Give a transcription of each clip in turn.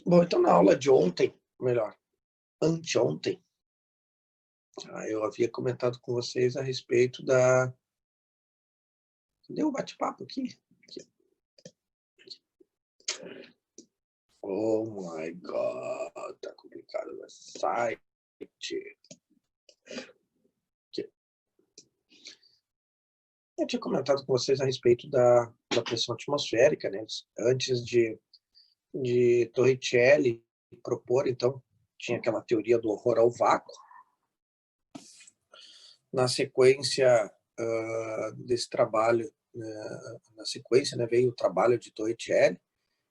Bom, então na aula de ontem, melhor, anteontem, eu havia comentado com vocês a respeito da cadê o bate-papo aqui? Aqui. Oh my God, tá complicado o site. Aqui. Eu tinha comentado com vocês a respeito da pressão atmosférica, né? Antes de Torricelli propor, então, tinha aquela teoria do horror ao vácuo. Na sequência desse trabalho, na sequência, né, veio o trabalho de Torricelli,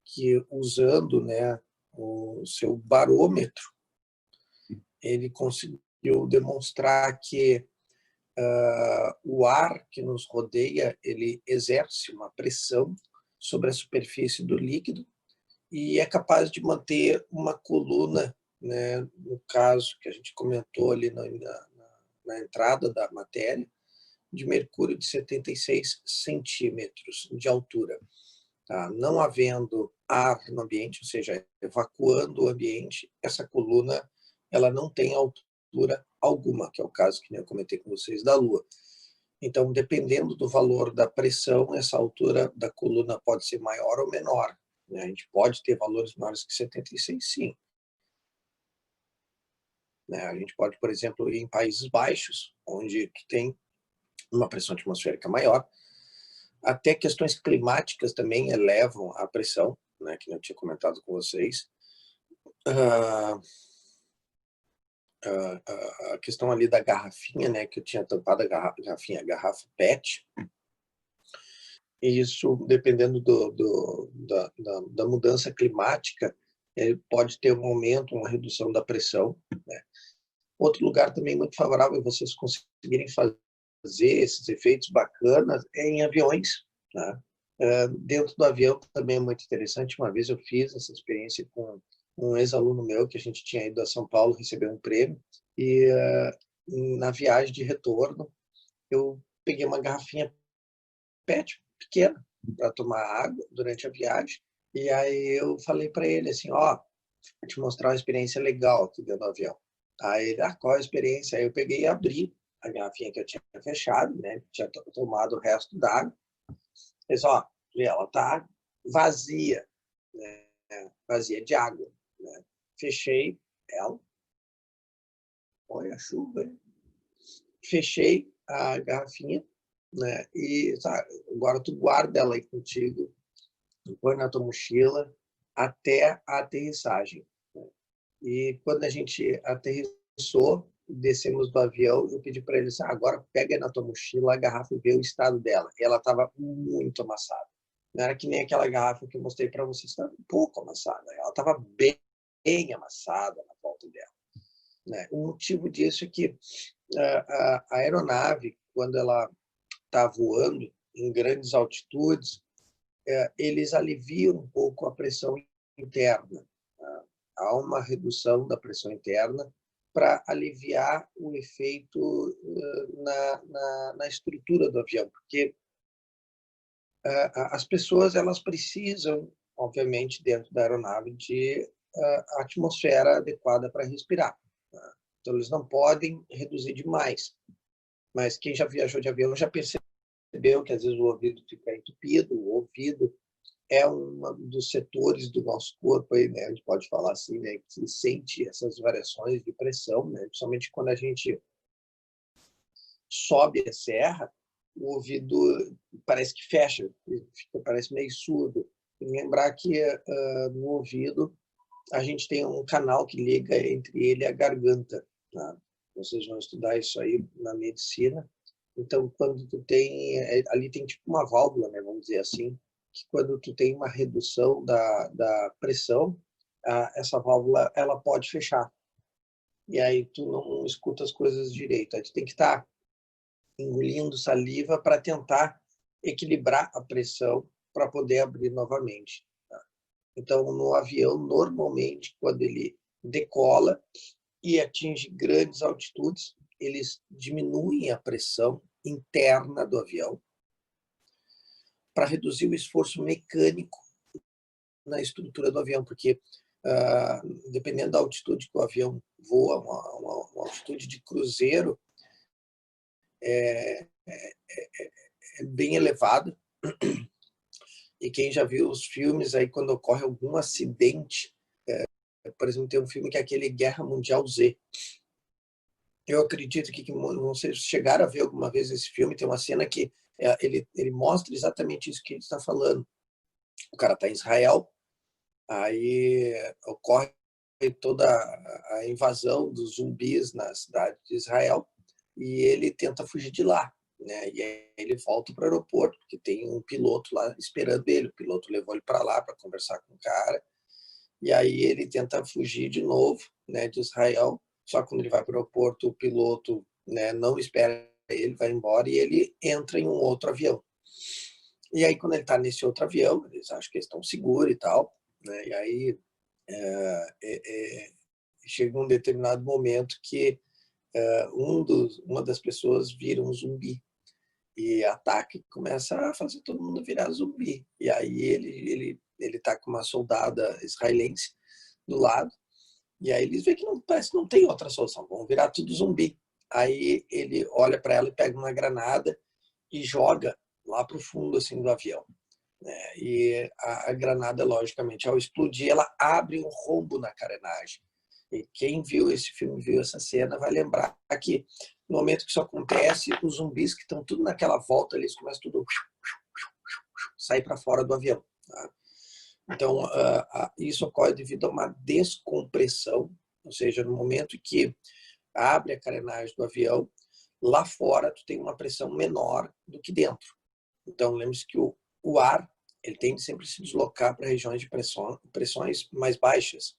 que usando, né, o seu barômetro, ele conseguiu demonstrar que o ar que nos rodeia, ele exerce uma pressão sobre a superfície do líquido e é capaz de manter uma coluna, né, no caso que a gente comentou ali na entrada da matéria, de mercúrio de 76 centímetros de altura. Tá? Não havendo ar no ambiente, ou seja, evacuando o ambiente, essa coluna ela não tem altura alguma, que é o caso que eu comentei com vocês da Lua. Então, dependendo do valor da pressão, essa altura da coluna pode ser maior ou menor. Né? A gente pode ter valores maiores que 76, sim. Né? A gente pode, por exemplo, ir em Países Baixos, onde tem uma pressão atmosférica maior. Até questões climáticas também elevam a pressão, né, que eu tinha comentado com vocês. A questão ali da garrafinha, né, que eu tinha tampado a garrafa PET, e isso, dependendo da mudança climática, pode ter um aumento, uma redução da pressão. Né? Outro lugar também muito favorável vocês conseguirem fazer esses efeitos bacanas é em aviões. Né? Dentro do avião também é muito interessante. Uma vez eu fiz essa experiência com um ex-aluno meu, que a gente tinha ido a São Paulo receber um prêmio, e na viagem de retorno, eu peguei uma garrafinha PET pequena para tomar água durante a viagem, e aí eu falei para ele assim, ó, vou te mostrar uma experiência legal aqui dentro do avião. Aí ele, qual a experiência? Aí eu peguei e abri a garrafinha que eu tinha fechado, né, tinha tomado o resto da água. Ele disse, ó, ela tá vazia, né, vazia de água, né. Fechei ela, olha a chuva, hein? Fechei a garrafinha, né, e agora tu guarda ela aí contigo, põe na tua mochila até a aterrissagem. Né? E quando a gente aterrissou, descemos do avião, eu pedi para ele assim, agora pega na tua mochila a garrafa e vê o estado dela. E ela estava muito amassada. Não era que nem aquela garrafa que eu mostrei para vocês, estava um pouco amassada. Ela estava bem amassada na volta dela. Né? O motivo disso é que a aeronave, quando ela está voando em grandes altitudes, eles aliviam um pouco a pressão interna. Tá? Há uma redução da pressão interna para aliviar o efeito na estrutura do avião, porque as pessoas elas precisam, obviamente, dentro da aeronave, de a atmosfera adequada para respirar. Tá? Então, eles não podem reduzir demais. Mas quem já viajou de avião já percebeu que, às vezes, o ouvido fica entupido, o ouvido é um dos setores do nosso corpo, aí, né, a gente pode falar assim, né, que sente essas variações de pressão, né, principalmente quando a gente sobe a serra, o ouvido parece que fecha, parece meio surdo. E lembrar que no ouvido a gente tem um canal que liga entre ele e a garganta. Tá? Vocês vão estudar isso aí na medicina. Então, quando tu tem, ali tem tipo uma válvula, né, vamos dizer assim, que quando tu tem uma redução da pressão, essa válvula ela pode fechar. E aí tu não escuta as coisas direito. Aí tu tem que estar engolindo saliva para tentar equilibrar a pressão para poder abrir novamente. Tá? Então, no avião, normalmente, quando ele decola e atinge grandes altitudes, eles diminuem a pressão interna do avião para reduzir o esforço mecânico na estrutura do avião, porque dependendo da altitude que o avião voa, uma altitude de cruzeiro é bem elevada. E quem já viu os filmes aí, quando ocorre algum acidente, por exemplo, tem um filme que é aquele Guerra Mundial Z. Eu acredito que não sei se chegaram a ver alguma vez esse filme, tem uma cena que ele mostra exatamente isso que ele está falando. O cara está em Israel, aí ocorre toda a invasão dos zumbis na cidade de Israel e ele tenta fugir de lá, né? E aí ele volta para o aeroporto, porque tem um piloto lá esperando ele. O piloto levou ele para lá para conversar com o cara. E aí ele tenta fugir de novo, né, de Israel. Só que quando ele vai para o aeroporto, o piloto, né, não espera ele, vai embora e ele entra em um outro avião. E aí quando ele está nesse outro avião, eles acham que eles estão seguros e tal, né? E aí chega um determinado momento que uma das pessoas vira um zumbi e ataca e começa a fazer todo mundo virar zumbi. E aí ele tá com uma soldada israelense do lado, e aí eles veem que parece que não tem outra solução, vão virar tudo zumbi. Aí ele olha para ela e pega uma granada e joga lá para o fundo assim do avião, né? E a granada, logicamente, ao explodir, ela abre um rombo na carenagem. E quem viu esse filme, viu essa cena, vai lembrar que no momento que isso acontece, os zumbis que estão tudo naquela volta, eles começam tudo sair para fora do avião. Tá? Então, isso ocorre devido a uma descompressão, ou seja, no momento que abre a carenagem do avião, lá fora tu tem uma pressão menor do que dentro. Então, lembre-se que o ar ele tem que sempre se deslocar para regiões de pressões mais baixas.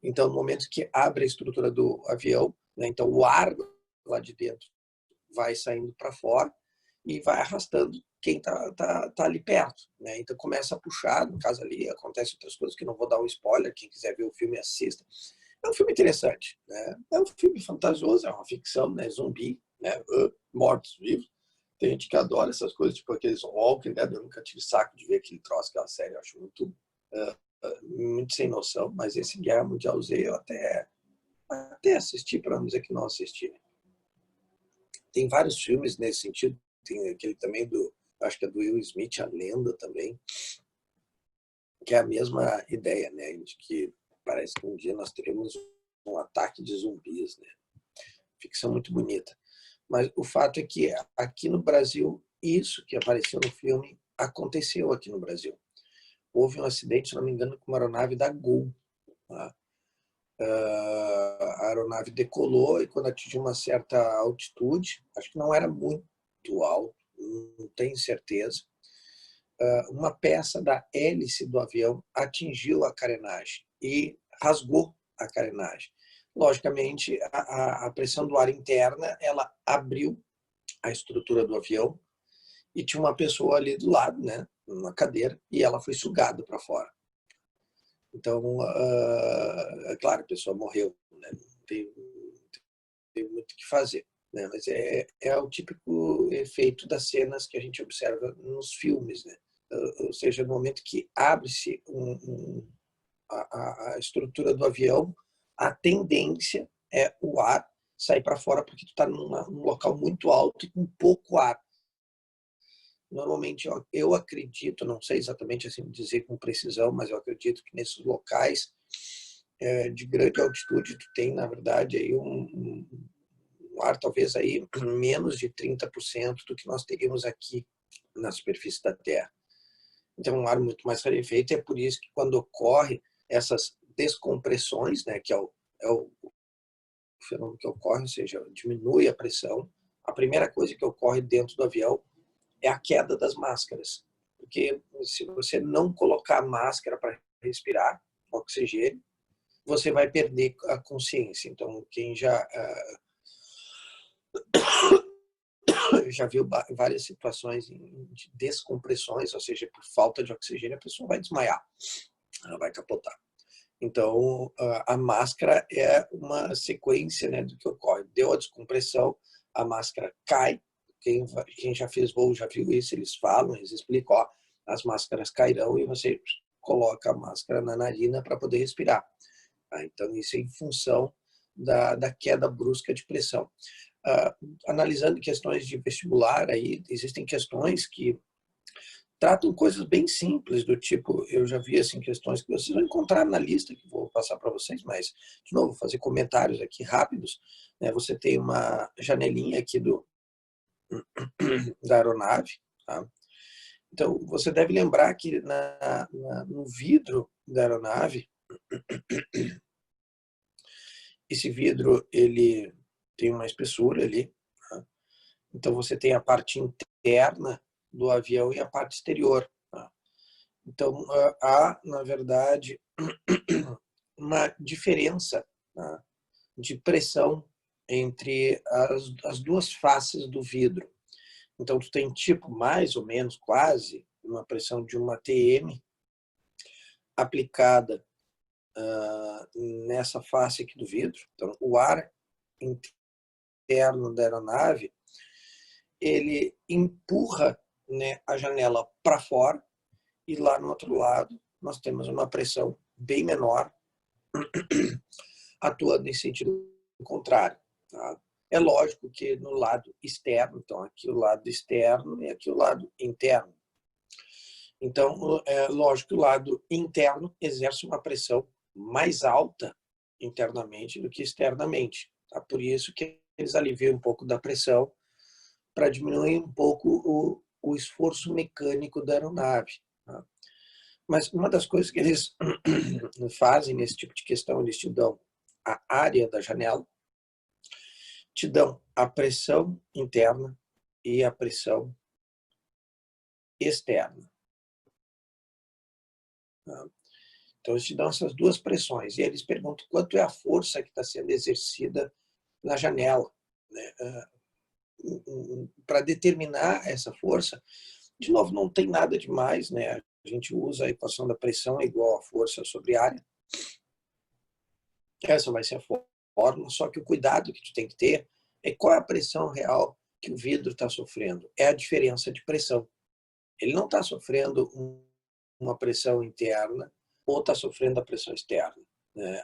Então, no momento que abre a estrutura do avião, né, então o ar lá de dentro vai saindo para fora e vai arrastando quem tá ali perto, né? Então começa a puxar, no caso ali acontece outras coisas que não vou dar um spoiler, quem quiser ver o filme assista. É um filme interessante, né? É um filme fantasioso, é uma ficção, né? Zumbi, né? Mortos-vivos. Tem gente que adora essas coisas, tipo aqueles Walking Dead. Eu nunca tive saco de ver aquele troço, aquela série, eu acho muito sem noção, mas esse Guerra Mundial Z eu até assisti, para não dizer que não assisti. Tem vários filmes nesse sentido, tem aquele também acho que é do Will Smith, A Lenda também, que é a mesma ideia, né, de que parece que um dia nós teremos um ataque de zumbis, né? Ficção muito bonita. Mas o fato é que aqui no Brasil, isso que apareceu no filme aconteceu aqui no Brasil. Houve um acidente, se não me engano, com uma aeronave da Gol. Tá? A aeronave decolou e quando atingiu uma certa altitude, acho que não era muito alto, não tenho certeza, uma peça da hélice do avião atingiu a carenagem e rasgou a carenagem. Logicamente, a pressão do ar interna, ela abriu a estrutura do avião e tinha uma pessoa ali do lado, né, numa cadeira, e ela foi sugada para fora. Então, é claro, a pessoa morreu, né? Não tem muito o que fazer, né? Mas é o típico efeito das cenas que a gente observa nos filmes, né? Ou seja, no momento que abre-se a estrutura do avião, a tendência é o ar sair para fora porque tu está num local muito alto e com pouco ar. Normalmente, eu acredito, não sei exatamente assim dizer com precisão, mas eu acredito que nesses locais de grande altitude, tu tem, na verdade, aí um ar talvez aí menos de 30% do que nós teríamos aqui na superfície da Terra. Então, um ar muito mais rarefeito, e é por isso que quando ocorre essas descompressões, né, que é o fenômeno que ocorre, ou seja, diminui a pressão, a primeira coisa que ocorre dentro do avião é a queda das máscaras. Porque se você não colocar máscara para respirar oxigênio, você vai perder a consciência. Então, quem já viu várias situações de descompressões, ou seja, por falta de oxigênio, a pessoa vai desmaiar, ela vai capotar. Então, a máscara é uma sequência, né, do que ocorre. Deu a descompressão, a máscara cai. Quem já fez voo já viu isso, eles falam, eles explicam, ó, as máscaras cairão e você coloca a máscara na narina para poder respirar. Tá? Então, isso é em função da queda brusca de pressão. Analisando questões de vestibular, aí existem questões que tratam coisas bem simples, do tipo, eu já vi assim, questões que vocês vão encontrar na lista, que vou passar para vocês, mas, de novo, vou fazer comentários aqui rápidos. Né? Você tem uma janelinha aqui da aeronave. Tá? Então, você deve lembrar que no vidro da aeronave, esse vidro ele tem uma espessura ali. Tá? Então, você tem a parte interna do avião e a parte exterior. Tá? Então, há, na verdade, uma diferença, tá, de pressão entre as duas faces do vidro. Então, tu tem tipo, mais ou menos, quase, uma pressão de uma TM aplicada nessa face aqui do vidro. Então, o ar interno da aeronave, ele empurra, né, a janela para fora, e lá no outro lado nós temos uma pressão bem menor atuando em sentido contrário. Tá? É lógico que no lado externo, então aqui o lado externo e aqui o lado interno. Então, é lógico que o lado interno exerce uma pressão mais alta internamente do que externamente. Tá? Por isso que eles aliviam um pouco da pressão para diminuir um pouco o esforço mecânico da aeronave. Tá? Mas uma das coisas que eles fazem nesse tipo de questão, eles te dão a área da janela, te dão a pressão interna e a pressão externa. Tá? Então, eles te dão essas duas pressões. E eles perguntam quanto é a força que está sendo exercida na janela. Né? Para determinar essa força, de novo, não tem nada demais. Né? A gente usa a equação da pressão igual a força sobre área. Essa vai ser a fórmula, só que o cuidado que tu tem que ter é qual é a pressão real que o vidro está sofrendo. É a diferença de pressão. Ele não está sofrendo uma pressão interna ou está sofrendo a pressão externa.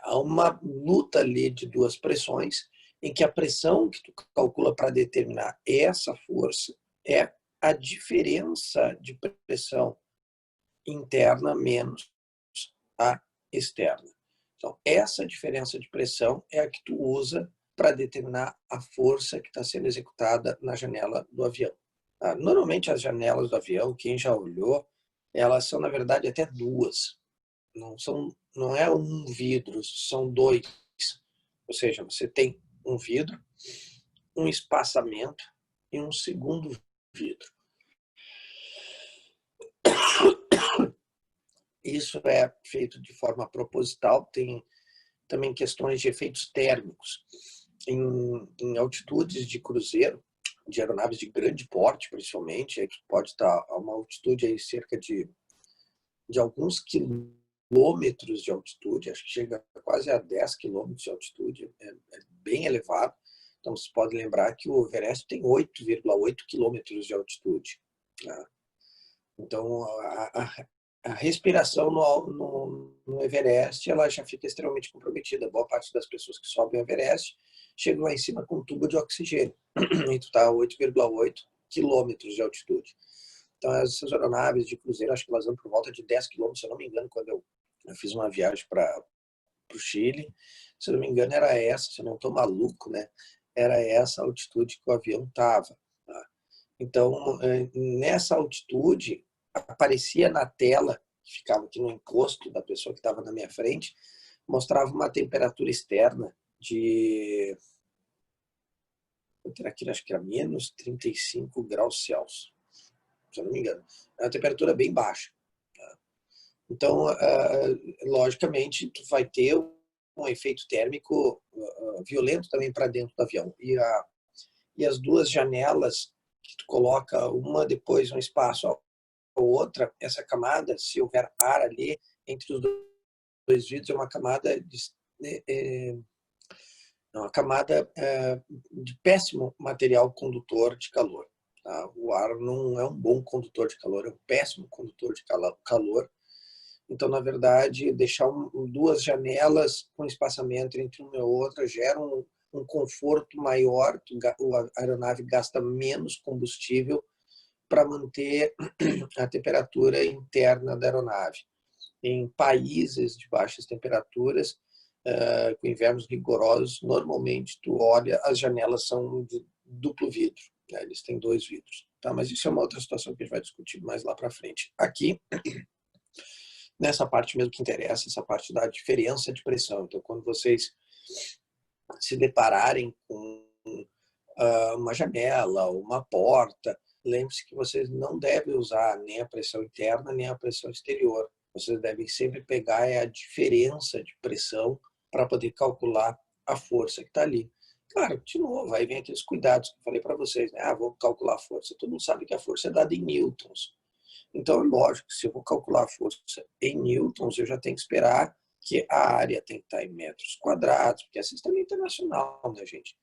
Há uma luta ali de duas pressões, em que a pressão que tu calcula para determinar essa força é a diferença de pressão interna menos a externa. Então, essa diferença de pressão é a que tu usa para determinar a força que está sendo executada na janela do avião. Normalmente, as janelas do avião, quem já olhou, elas são, na verdade, até duas. Não é um vidro, são dois. Ou seja, você tem um vidro, um espaçamento e um segundo vidro. Isso é feito de forma proposital, tem também questões de efeitos térmicos. Em altitudes de cruzeiro, de aeronaves de grande porte, principalmente, que pode estar a uma altitude aí cerca de alguns quilômetros de altitude, acho que chega quase a 10 quilômetros de altitude, é bem elevado. Então, você pode lembrar que o Everest tem 8,8 quilômetros de altitude. Né? Então, a respiração no Everest ela já fica extremamente comprometida. Boa parte das pessoas que sobem o Everest chegam lá em cima com um tubo de oxigênio. E tu está a 8,8 quilômetros de altitude. Então, essas aeronaves de cruzeiro, acho que elas vão por volta de 10 quilômetros, se eu não me engano, quando eu fiz uma viagem para o Chile. Se eu não me engano, era essa, se eu não estou maluco, né? Era essa a altitude que o avião estava. Tá? Então, nessa altitude, aparecia na tela, que ficava aqui no encosto da pessoa que estava na minha frente, mostrava uma temperatura externa de, acho que era menos 35 graus Celsius, se eu não me engano. É uma temperatura bem baixa. Tá? Então, logicamente, tu vai ter um efeito térmico violento também para dentro do avião. E as duas janelas que tu coloca uma depois um espaço a outra, essa camada, se houver ar ali entre os dois vidros, é uma camada de péssimo material condutor de calor. Tá? O ar não é um bom condutor de calor, é um péssimo condutor de calor. Então, na verdade, deixar duas janelas com espaçamento entre uma e outra gera um conforto maior, a aeronave gasta menos combustível para manter a temperatura interna da aeronave. Em países de baixas temperaturas, com invernos rigorosos, normalmente tu olha, as janelas são de duplo vidro, né? Eles têm 2 vidros. Tá? Mas isso é uma outra situação que a gente vai discutir mais lá para frente. Aqui, nessa parte mesmo que interessa, essa parte da diferença de pressão. Então, quando vocês se depararem com uma janela, uma porta, lembre-se que vocês não devem usar nem a pressão interna, nem a pressão exterior. Vocês devem sempre pegar a diferença de pressão para poder calcular a força que está ali. Claro, de novo, aí vem aqueles cuidados que eu falei para vocês, né? Vou calcular a força. Todo mundo sabe que a força é dada em newtons. Então, é lógico, se eu vou calcular a força em newtons, eu já tenho que esperar que a área tem que estar em metros quadrados, porque é sistema internacional, né, gente?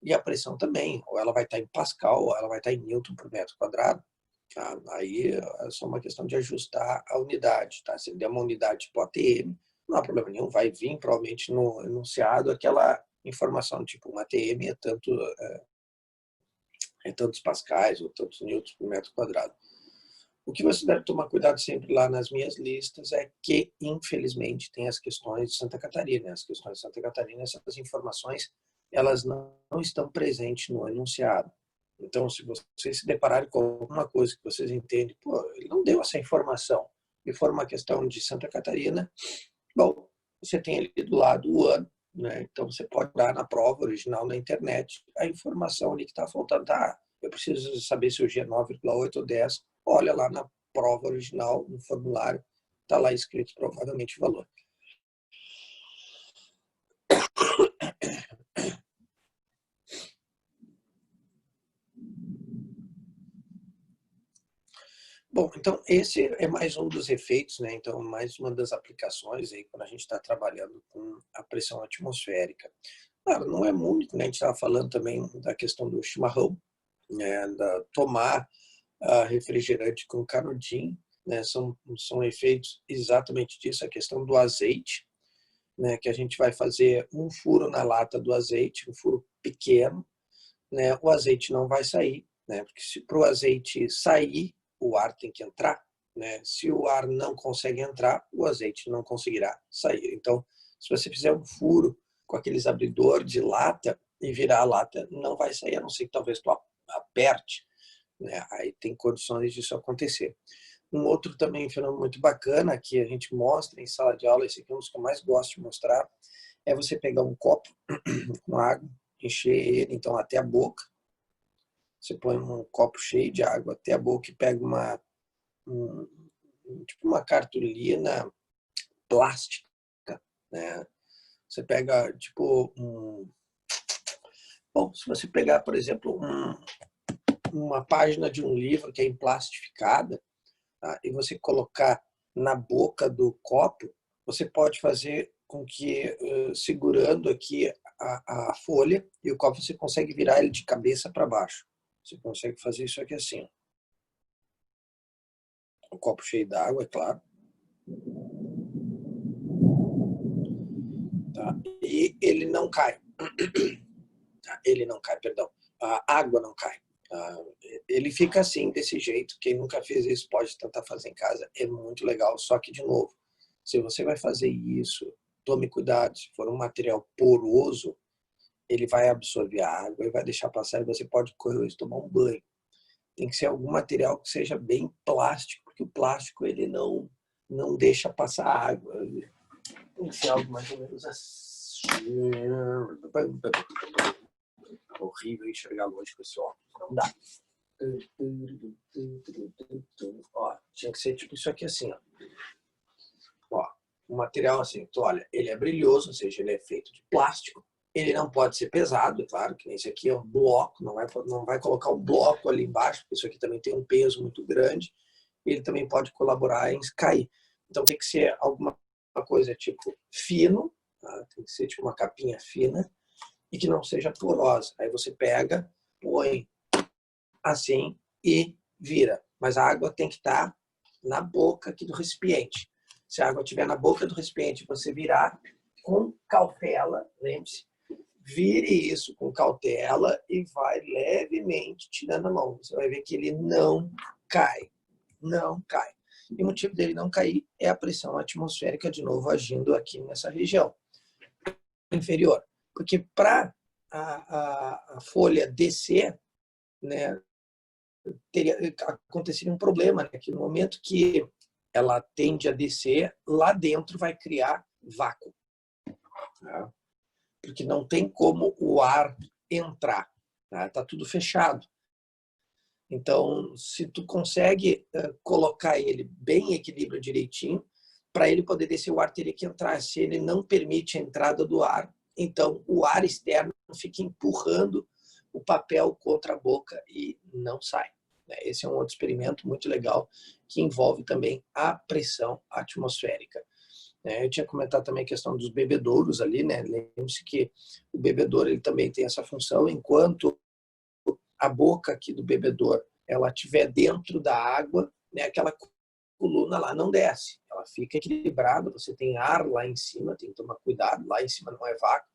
E a pressão também, ou ela vai estar em pascal, ou ela vai estar em newton por metro quadrado. Tá? Aí é só uma questão de ajustar a unidade. Tá? Se der uma unidade tipo ATM, não há problema nenhum, vai vir provavelmente no enunciado aquela informação, tipo um ATM é tantos pascais ou tantos newtons por metro quadrado. O que você deve tomar cuidado sempre lá nas minhas listas é que, infelizmente, tem as questões de Santa Catarina. As questões de Santa Catarina, essas informações, elas não estão presentes no enunciado. Então, se vocês se depararem com alguma coisa que vocês entendem, pô, ele não deu essa informação, e for uma questão de Santa Catarina, bom, você tem ali do lado o ano, né? Então você pode dar na prova original na internet a informação ali que está faltando. Tá, eu preciso saber se o G é 9,8 ou 10. Olha lá na prova original, no formulário, está lá escrito provavelmente o valor. Bom, então esse é mais um dos efeitos, né? Então, mais uma das aplicações aí quando a gente está trabalhando com a pressão atmosférica. Claro, não é muito, né? A gente estava falando também da questão do chimarrão, né? Da tomar refrigerante com canudinho, né? São efeitos exatamente disso, a questão do azeite, né? Que a gente vai fazer um furo na lata do azeite, um furo pequeno, né? O azeite não vai sair, né? Porque se para o azeite sair, o ar tem que entrar, né? Se o ar não consegue entrar, o azeite não conseguirá sair. Então, se você fizer um furo com aqueles abridor de lata e virar a lata, não vai sair, a não ser que talvez tu aperte, né? Aí tem condições disso acontecer. Um outro também fenômeno muito bacana que a gente mostra em sala de aula, esse aqui é um dos que eu mais gosto de mostrar, é você pegar um copo com água, encher ele então até a boca. Você põe um copo cheio de água até a boca e pega tipo uma cartolina plástica, né? Você pega tipo bom, se você pegar, por exemplo, uma página de um livro que é emplastificada, tá? E você colocar na boca do copo, você pode fazer com que, segurando aqui a folha e o copo, você consegue virar ele de cabeça para baixo. Você consegue fazer isso aqui assim. O copo cheio d'água, é claro. Tá? E ele não cai. Ele não cai, perdão. A água não cai. Ele fica assim, desse jeito. Quem nunca fez isso pode tentar fazer em casa. É muito legal. Só que, de novo, se você vai fazer isso, tome cuidado. Se for um material poroso, ele vai absorver a água e vai deixar passar e você pode correr o risco de tomar um banho. Tem que ser algum material que seja bem plástico, porque o plástico ele não deixa passar água. Tem que ser algo mais ou menos assim. Horrível enxergar longe com esse óculos, não dá. Ó, tinha que ser tipo isso aqui assim, ó. O material assim, então, olha, ele é brilhoso, ou seja, ele é feito de plástico. Ele não pode ser pesado, é claro, que nem esse aqui é um bloco, não vai colocar um bloco ali embaixo, porque isso aqui também tem um peso muito grande. Ele também pode colaborar em cair. Então tem que ser alguma coisa tipo fino, tá? Tem que ser tipo uma capinha fina e que não seja porosa. Aí você pega, põe assim e vira. Mas a água tem que estar na boca aqui do recipiente. Se a água estiver na boca do recipiente, você virar com cautela, lembre-se, vire isso com cautela e vai levemente tirando a mão. Você vai ver que ele não cai, não cai. E o motivo dele não cair é a pressão atmosférica, de novo, agindo aqui nessa região inferior. Porque para a folha descer, né, teria acontecido um problema, né, que no momento que ela tende a descer, lá dentro vai criar vácuo. Tá? Porque não tem como o ar entrar. Tá tudo fechado. Então, se tu consegue colocar ele bem em equilíbrio direitinho, para ele poder descer, o ar teria que entrar. Se ele não permite a entrada do ar, então o ar externo fica empurrando o papel contra a boca e não sai. Esse é um outro experimento muito legal que envolve também a pressão atmosférica. Eu tinha comentado também a questão dos bebedouros ali, né? Lembre-se que o bebedouro ele também tem essa função, enquanto a boca aqui do bebedouro ela estiver dentro da água, né? Aquela coluna lá não desce, ela fica equilibrada, você tem ar lá em cima, tem que tomar cuidado, lá em cima não é vácuo.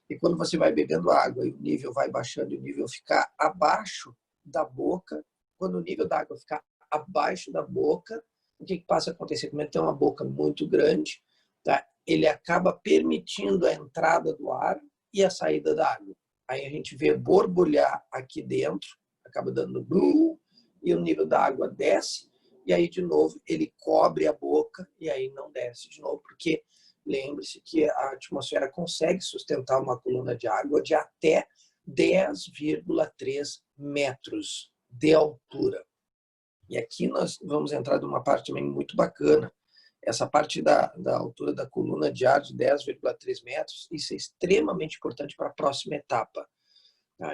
E quando você vai bebendo água e o nível vai baixando e o nível ficar abaixo da boca, quando o nível da água ficar abaixo da boca, o que passa a acontecer? Como ele tem uma boca muito grande, tá? Ele acaba permitindo a entrada do ar e a saída da água. Aí a gente vê borbulhar aqui dentro, acaba dando blum, e o nível da água desce, e aí de novo ele cobre a boca e aí não desce de novo, porque lembre-se que a atmosfera consegue sustentar uma coluna de água de até 10,3 metros de altura. E aqui nós vamos entrar numa parte também muito bacana. Essa parte da altura da coluna de ar de 10,3 metros, isso é extremamente importante para a próxima etapa.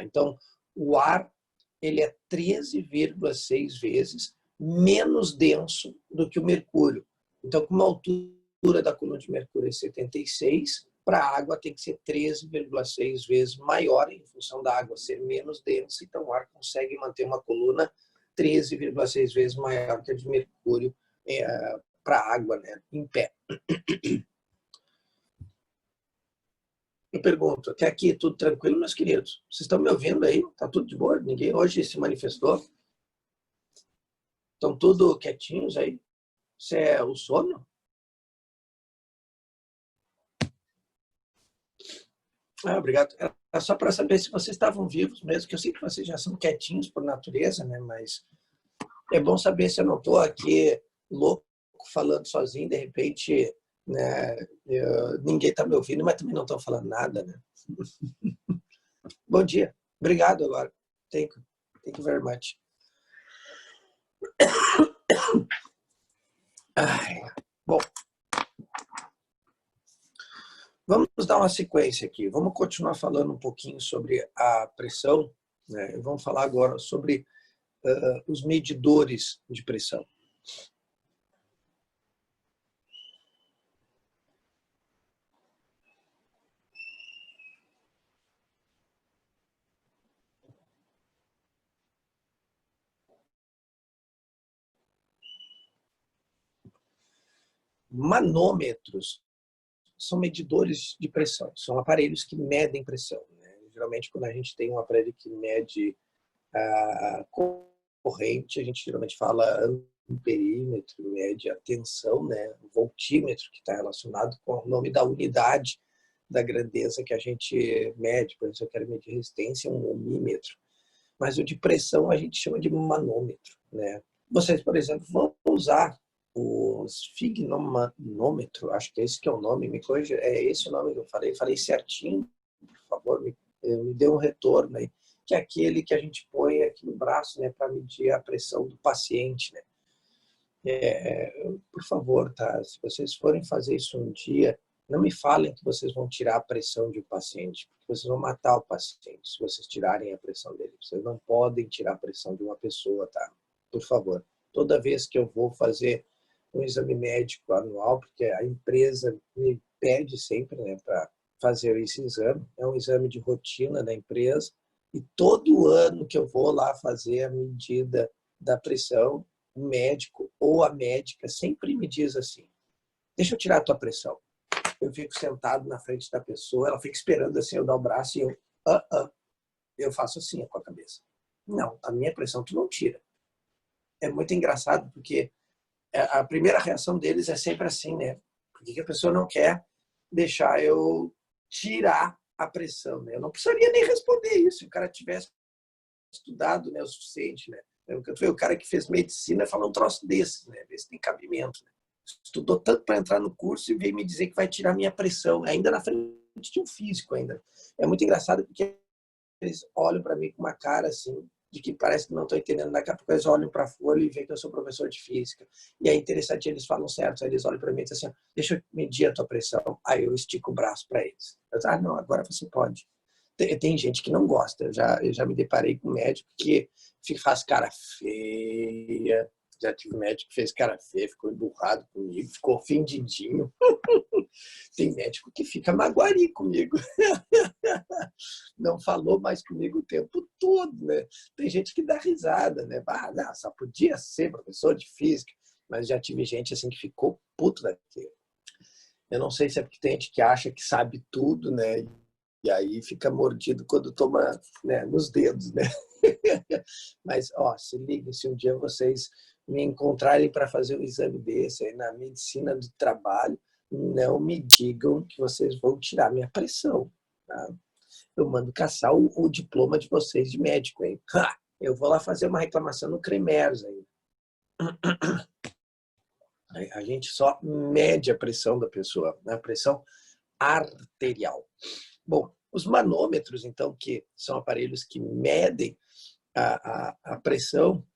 Então, o ar ele é 13,6 vezes menos denso do que o mercúrio. Então, como a altura da coluna de mercúrio é 76, para a água tem que ser 13,6 vezes maior, em função da água ser menos densa, então o ar consegue manter uma coluna 13,6 vezes maior que a de mercúrio para a água, né, em pé. Eu pergunto, até aqui tudo tranquilo, meus queridos? Vocês estão me ouvindo aí? Tá tudo de boa? Ninguém hoje se manifestou? Estão tudo quietinhos aí? Isso é o sono? Obrigado. Era só para saber se vocês estavam vivos mesmo, que eu sei que vocês já são quietinhos por natureza, né? Mas é bom saber se eu não estou aqui louco, falando sozinho, de repente, né? Ninguém está me ouvindo, mas também não estão falando nada, né? Bom dia. Obrigado agora. Thank you very much. Bom, vamos dar uma sequência aqui. Vamos continuar falando um pouquinho sobre a pressão, né? Vamos falar agora sobre os medidores de pressão. Manômetros são medidores de pressão, são aparelhos que medem pressão, né? Geralmente, quando a gente tem um aparelho que mede a corrente, a gente geralmente fala amperímetro, mede a tensão, né? Voltímetro, que está relacionado com o nome da unidade da grandeza que a gente mede. Por exemplo, se eu quero medir resistência, um ohmímetro. Mas o de pressão a gente chama de manômetro, né? Vocês, por exemplo, vão usar o sfigmometro, acho que é esse que é o nome, me corrija, é esse o nome que eu falei certinho, por favor, me dê um retorno aí, que é aquele que a gente põe aqui no braço, né, para medir a pressão do paciente, né? Por favor, tá? Se vocês forem fazer isso um dia, não me falem que vocês vão tirar a pressão de um paciente, porque vocês vão matar o paciente se vocês tirarem a pressão dele. Vocês não podem tirar a pressão de uma pessoa, tá? Por favor. Toda vez que eu vou fazer um exame médico anual, porque a empresa me pede sempre, né, para fazer esse exame, é um exame de rotina da empresa, e todo ano que eu vou lá fazer a medida da pressão, o médico ou a médica sempre me diz assim, deixa eu tirar a tua pressão. Eu fico sentado na frente da pessoa, ela fica esperando assim, eu dar o braço e eu faço assim com a cabeça. Não, a minha pressão tu não tira. É muito engraçado, porque a primeira reação deles é sempre assim, né? Por que a pessoa não quer deixar eu tirar a pressão, né? Eu não precisaria nem responder isso se o cara tivesse estudado, né, o suficiente, né? O cara que fez medicina fala um troço desses, né? Vê se tem cabimento, né? Estudou tanto para entrar no curso e veio me dizer que vai tirar minha pressão, ainda na frente de um físico ainda. É muito engraçado porque eles olham para mim com uma cara assim, de que parece que não estou entendendo. Daqui a pouco eles olham para a folha e veem que eu sou professor de física. E é interessante, eles falam certo, aí eles olham para mim e dizem assim, deixa eu medir a tua pressão. Aí eu estico o braço para eles. Eu digo, não, agora você pode. Tem gente que não gosta. Eu já me deparei com um médico que faz cara feia. Já tive um médico que fez cara feia, ficou emburrado comigo, ficou ofendidinho. Tem médico que fica maguari comigo. Não falou mais comigo o tempo todo, né? Tem gente que dá risada, né? Não, só podia ser professor de física, mas já tive gente assim que ficou puto daquilo. Eu não sei se é porque tem gente que acha que sabe tudo, né? E aí fica mordido quando toma, né, nos dedos, né? Mas, ó, se liga, se um dia vocês me encontrarem para fazer um exame desse aí na medicina do trabalho, não me digam que vocês vão tirar minha pressão, tá? Eu mando caçar o diploma de vocês de médico, hein? Eu vou lá fazer uma reclamação no CREMERS aí. A gente só mede a pressão da pessoa, né? A pressão arterial. Bom, os manômetros, então, que são aparelhos que medem a pressão,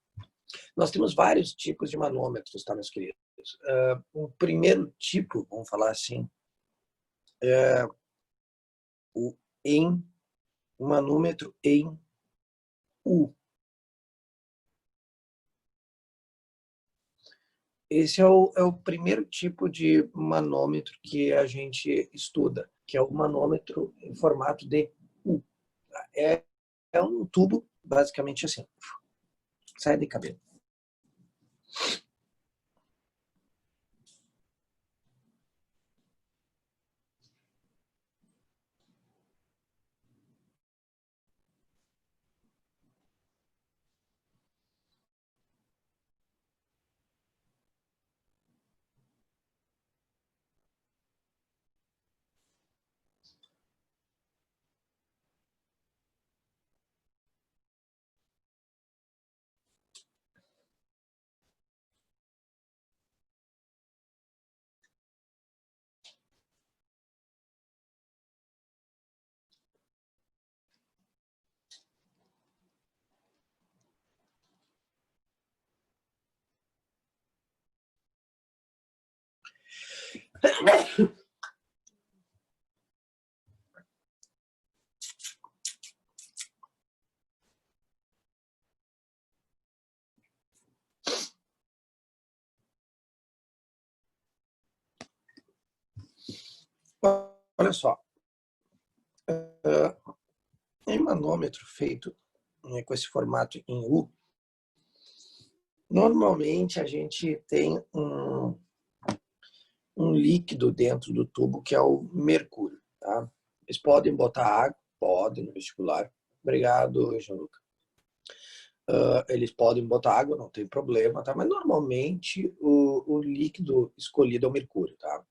nós temos vários tipos de manômetros, tá, meus queridos? O primeiro tipo, vamos falar assim, é o manômetro em U. Esse é o primeiro tipo de manômetro que a gente estuda, que é o manômetro em formato de U. É um tubo, basicamente assim. Sai de cabelo. Olha só, em manômetro feito, né, com esse formato em U, normalmente a gente tem um líquido dentro do tubo que é o mercúrio. Tá? Eles podem botar água, podem no vestibular. Obrigado, Gianluca. Eles podem botar água, não tem problema, tá? Mas normalmente o líquido escolhido é o mercúrio, tá?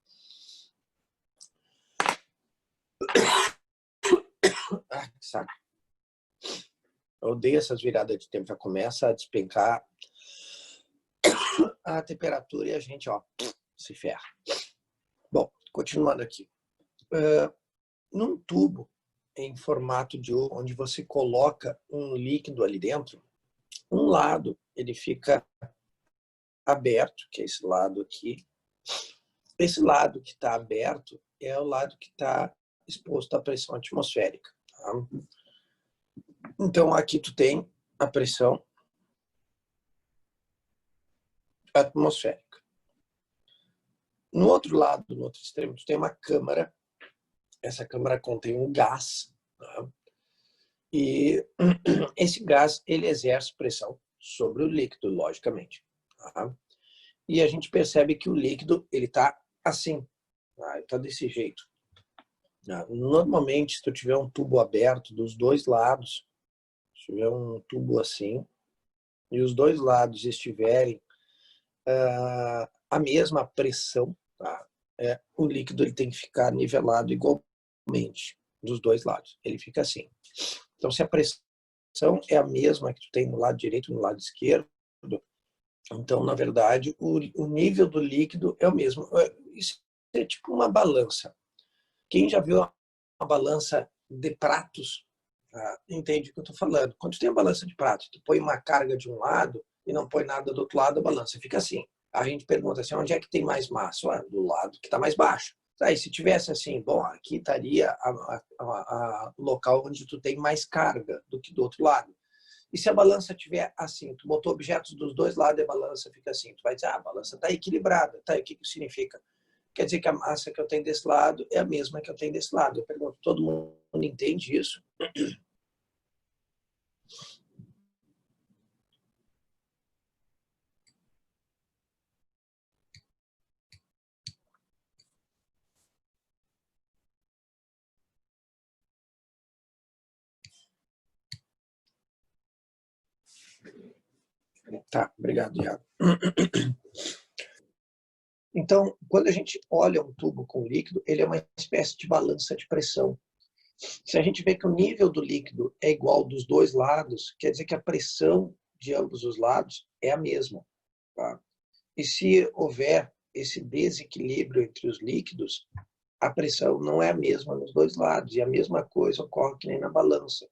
Ah, que saco. Eu odeio essas viradas de tempo, já começa a despencar a temperatura e a gente, ó, se ferra. Bom, continuando aqui. Num tubo em formato de U, onde você coloca um líquido ali dentro, um lado ele fica aberto, que é esse lado aqui. Esse lado que está aberto é o lado que está exposto à pressão atmosférica. Tá? Então, aqui tu tem a pressão atmosférica. No outro lado, no outro extremo, tu tem uma câmara. Essa câmara contém um gás. Tá? E esse gás, ele exerce pressão sobre o líquido, logicamente. Tá? e a gente percebe que o líquido ele está assim, tá? Ele está desse jeito. Normalmente, se tu tiver um tubo aberto dos dois lados, se tiver um tubo assim, e os dois lados estiverem a mesma pressão, tá? O líquido ele tem que ficar nivelado igualmente dos dois lados. Ele fica assim. Então, se a pressão é a mesma que tu tem no lado direito e no lado esquerdo, então, na verdade, o nível do líquido é o mesmo. Isso é tipo uma balança. Quem já viu uma balança de pratos, entende o que eu estou falando. Quando tu tem a balança de pratos, tu põe uma carga de um lado e não põe nada do outro lado, a balança fica assim. A gente pergunta assim, onde é que tem mais massa? Do lado que está mais baixo. Aí, se tivesse assim, bom, aqui estaria o local onde tu tem mais carga do que do outro lado. E se a balança tiver assim, tu botou objetos dos dois lados e a balança fica assim, tu vai dizer, a balança está equilibrada. Tá, o que isso significa? Quer dizer que a massa que eu tenho desse lado é a mesma que eu tenho desse lado. Eu pergunto, todo mundo entende isso? Tá, obrigado, Iago. Então, quando a gente olha um tubo com líquido, ele é uma espécie de balança de pressão. Se a gente vê que o nível do líquido é igual dos dois lados, quer dizer que a pressão de ambos os lados é a mesma. Tá? E se houver esse desequilíbrio entre os líquidos, a pressão não é a mesma nos dois lados. E a mesma coisa ocorre que nem na balança.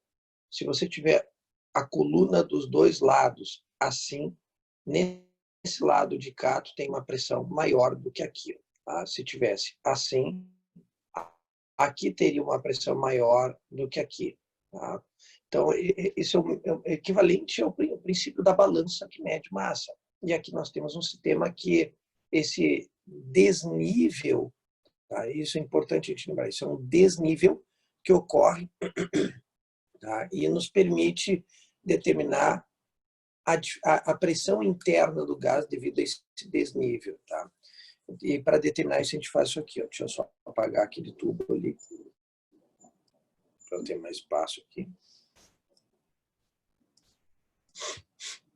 Se você tiver a coluna dos dois lados assim, nesse lado de cá, tu tem uma pressão maior do que aqui. Tá? Se tivesse assim, aqui teria uma pressão maior do que aqui. Tá? Então, isso é equivalente ao princípio da balança que mede massa. E aqui nós temos um sistema que esse desnível, tá? Isso é importante a gente lembrar, isso é um desnível que ocorre, tá? E nos permite determinar a pressão interna do gás devido a esse desnível. Tá? E para determinar isso, a gente faz isso aqui. Ó. Deixa eu só apagar aquele tubo ali, para ter mais espaço aqui.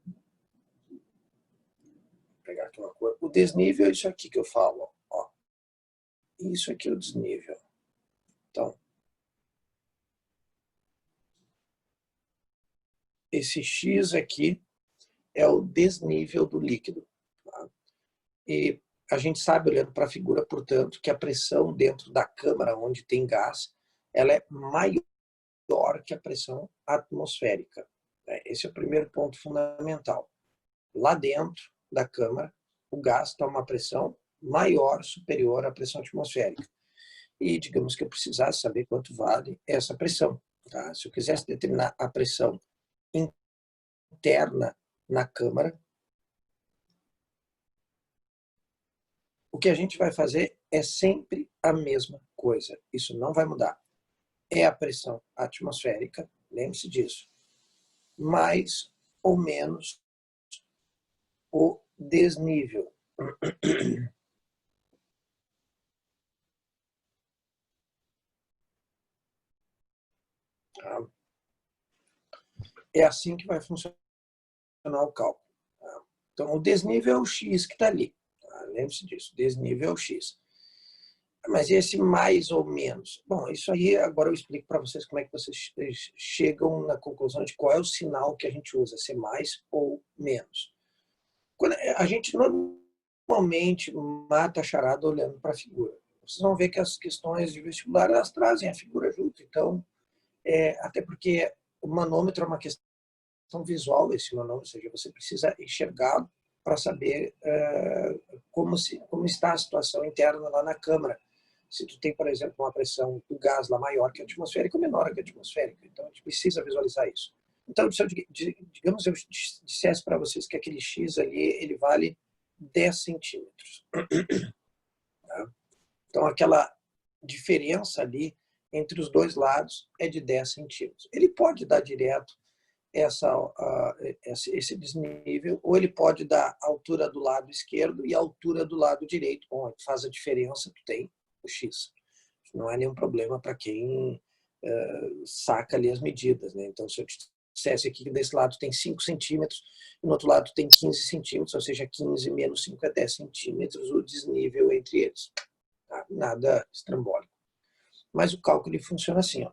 Vou pegar aqui uma cor. O desnível é isso aqui que eu falo. Ó. Isso aqui é o desnível. Então, esse X aqui é o desnível do líquido. Tá? E a gente sabe, olhando para a figura, portanto, que a pressão dentro da câmara onde tem gás, ela é maior que a pressão atmosférica. Esse é o primeiro ponto fundamental. Lá dentro da câmara, o gás está a uma pressão maior, superior à pressão atmosférica. E digamos que eu precisasse saber quanto vale essa pressão. Tá? Se eu quisesse determinar a pressão interna na câmara, o que a gente vai fazer é sempre a mesma coisa. Isso não vai mudar. É a pressão atmosférica, lembre-se disso, mais ou menos o desnível. Tá? É assim que vai funcionar o cálculo. Tá? Então, o desnível é o X que está ali. Tá? Lembre-se disso, desnível é o X. Mas esse mais ou menos, bom, isso aí agora eu explico para vocês como é que vocês chegam na conclusão de qual é o sinal que a gente usa, se é mais ou menos. Quando a gente normalmente mata a charada olhando para a figura. Vocês vão ver que as questões de vestibular elas trazem a figura junto, então, até porque o manômetro é uma questão visual, esse manômetro, ou seja, você precisa enxergar para saber como está a situação interna lá na câmara. Se tu tem, por exemplo, uma pressão do gás lá maior que a atmosférica ou menor que a atmosférica. Então, a gente precisa visualizar isso. Então, se eu, digamos, eu dissesse para vocês que aquele X ali, ele vale 10 centímetros. Tá? Então, aquela diferença ali entre os dois lados é de 10 centímetros. Ele pode dar direto esse desnível, ou ele pode dar a altura do lado esquerdo e a altura do lado direito. Bom, faz a diferença, tu tem o X. Não é nenhum problema para quem saca ali as medidas, né? Então, se eu te dissesse aqui que desse lado tem 5 centímetros, e no outro lado tem 15 centímetros, ou seja, 15 menos 5 é 10 centímetros, o desnível entre eles. Tá? Nada estrambólico. Mas o cálculo funciona assim, ó.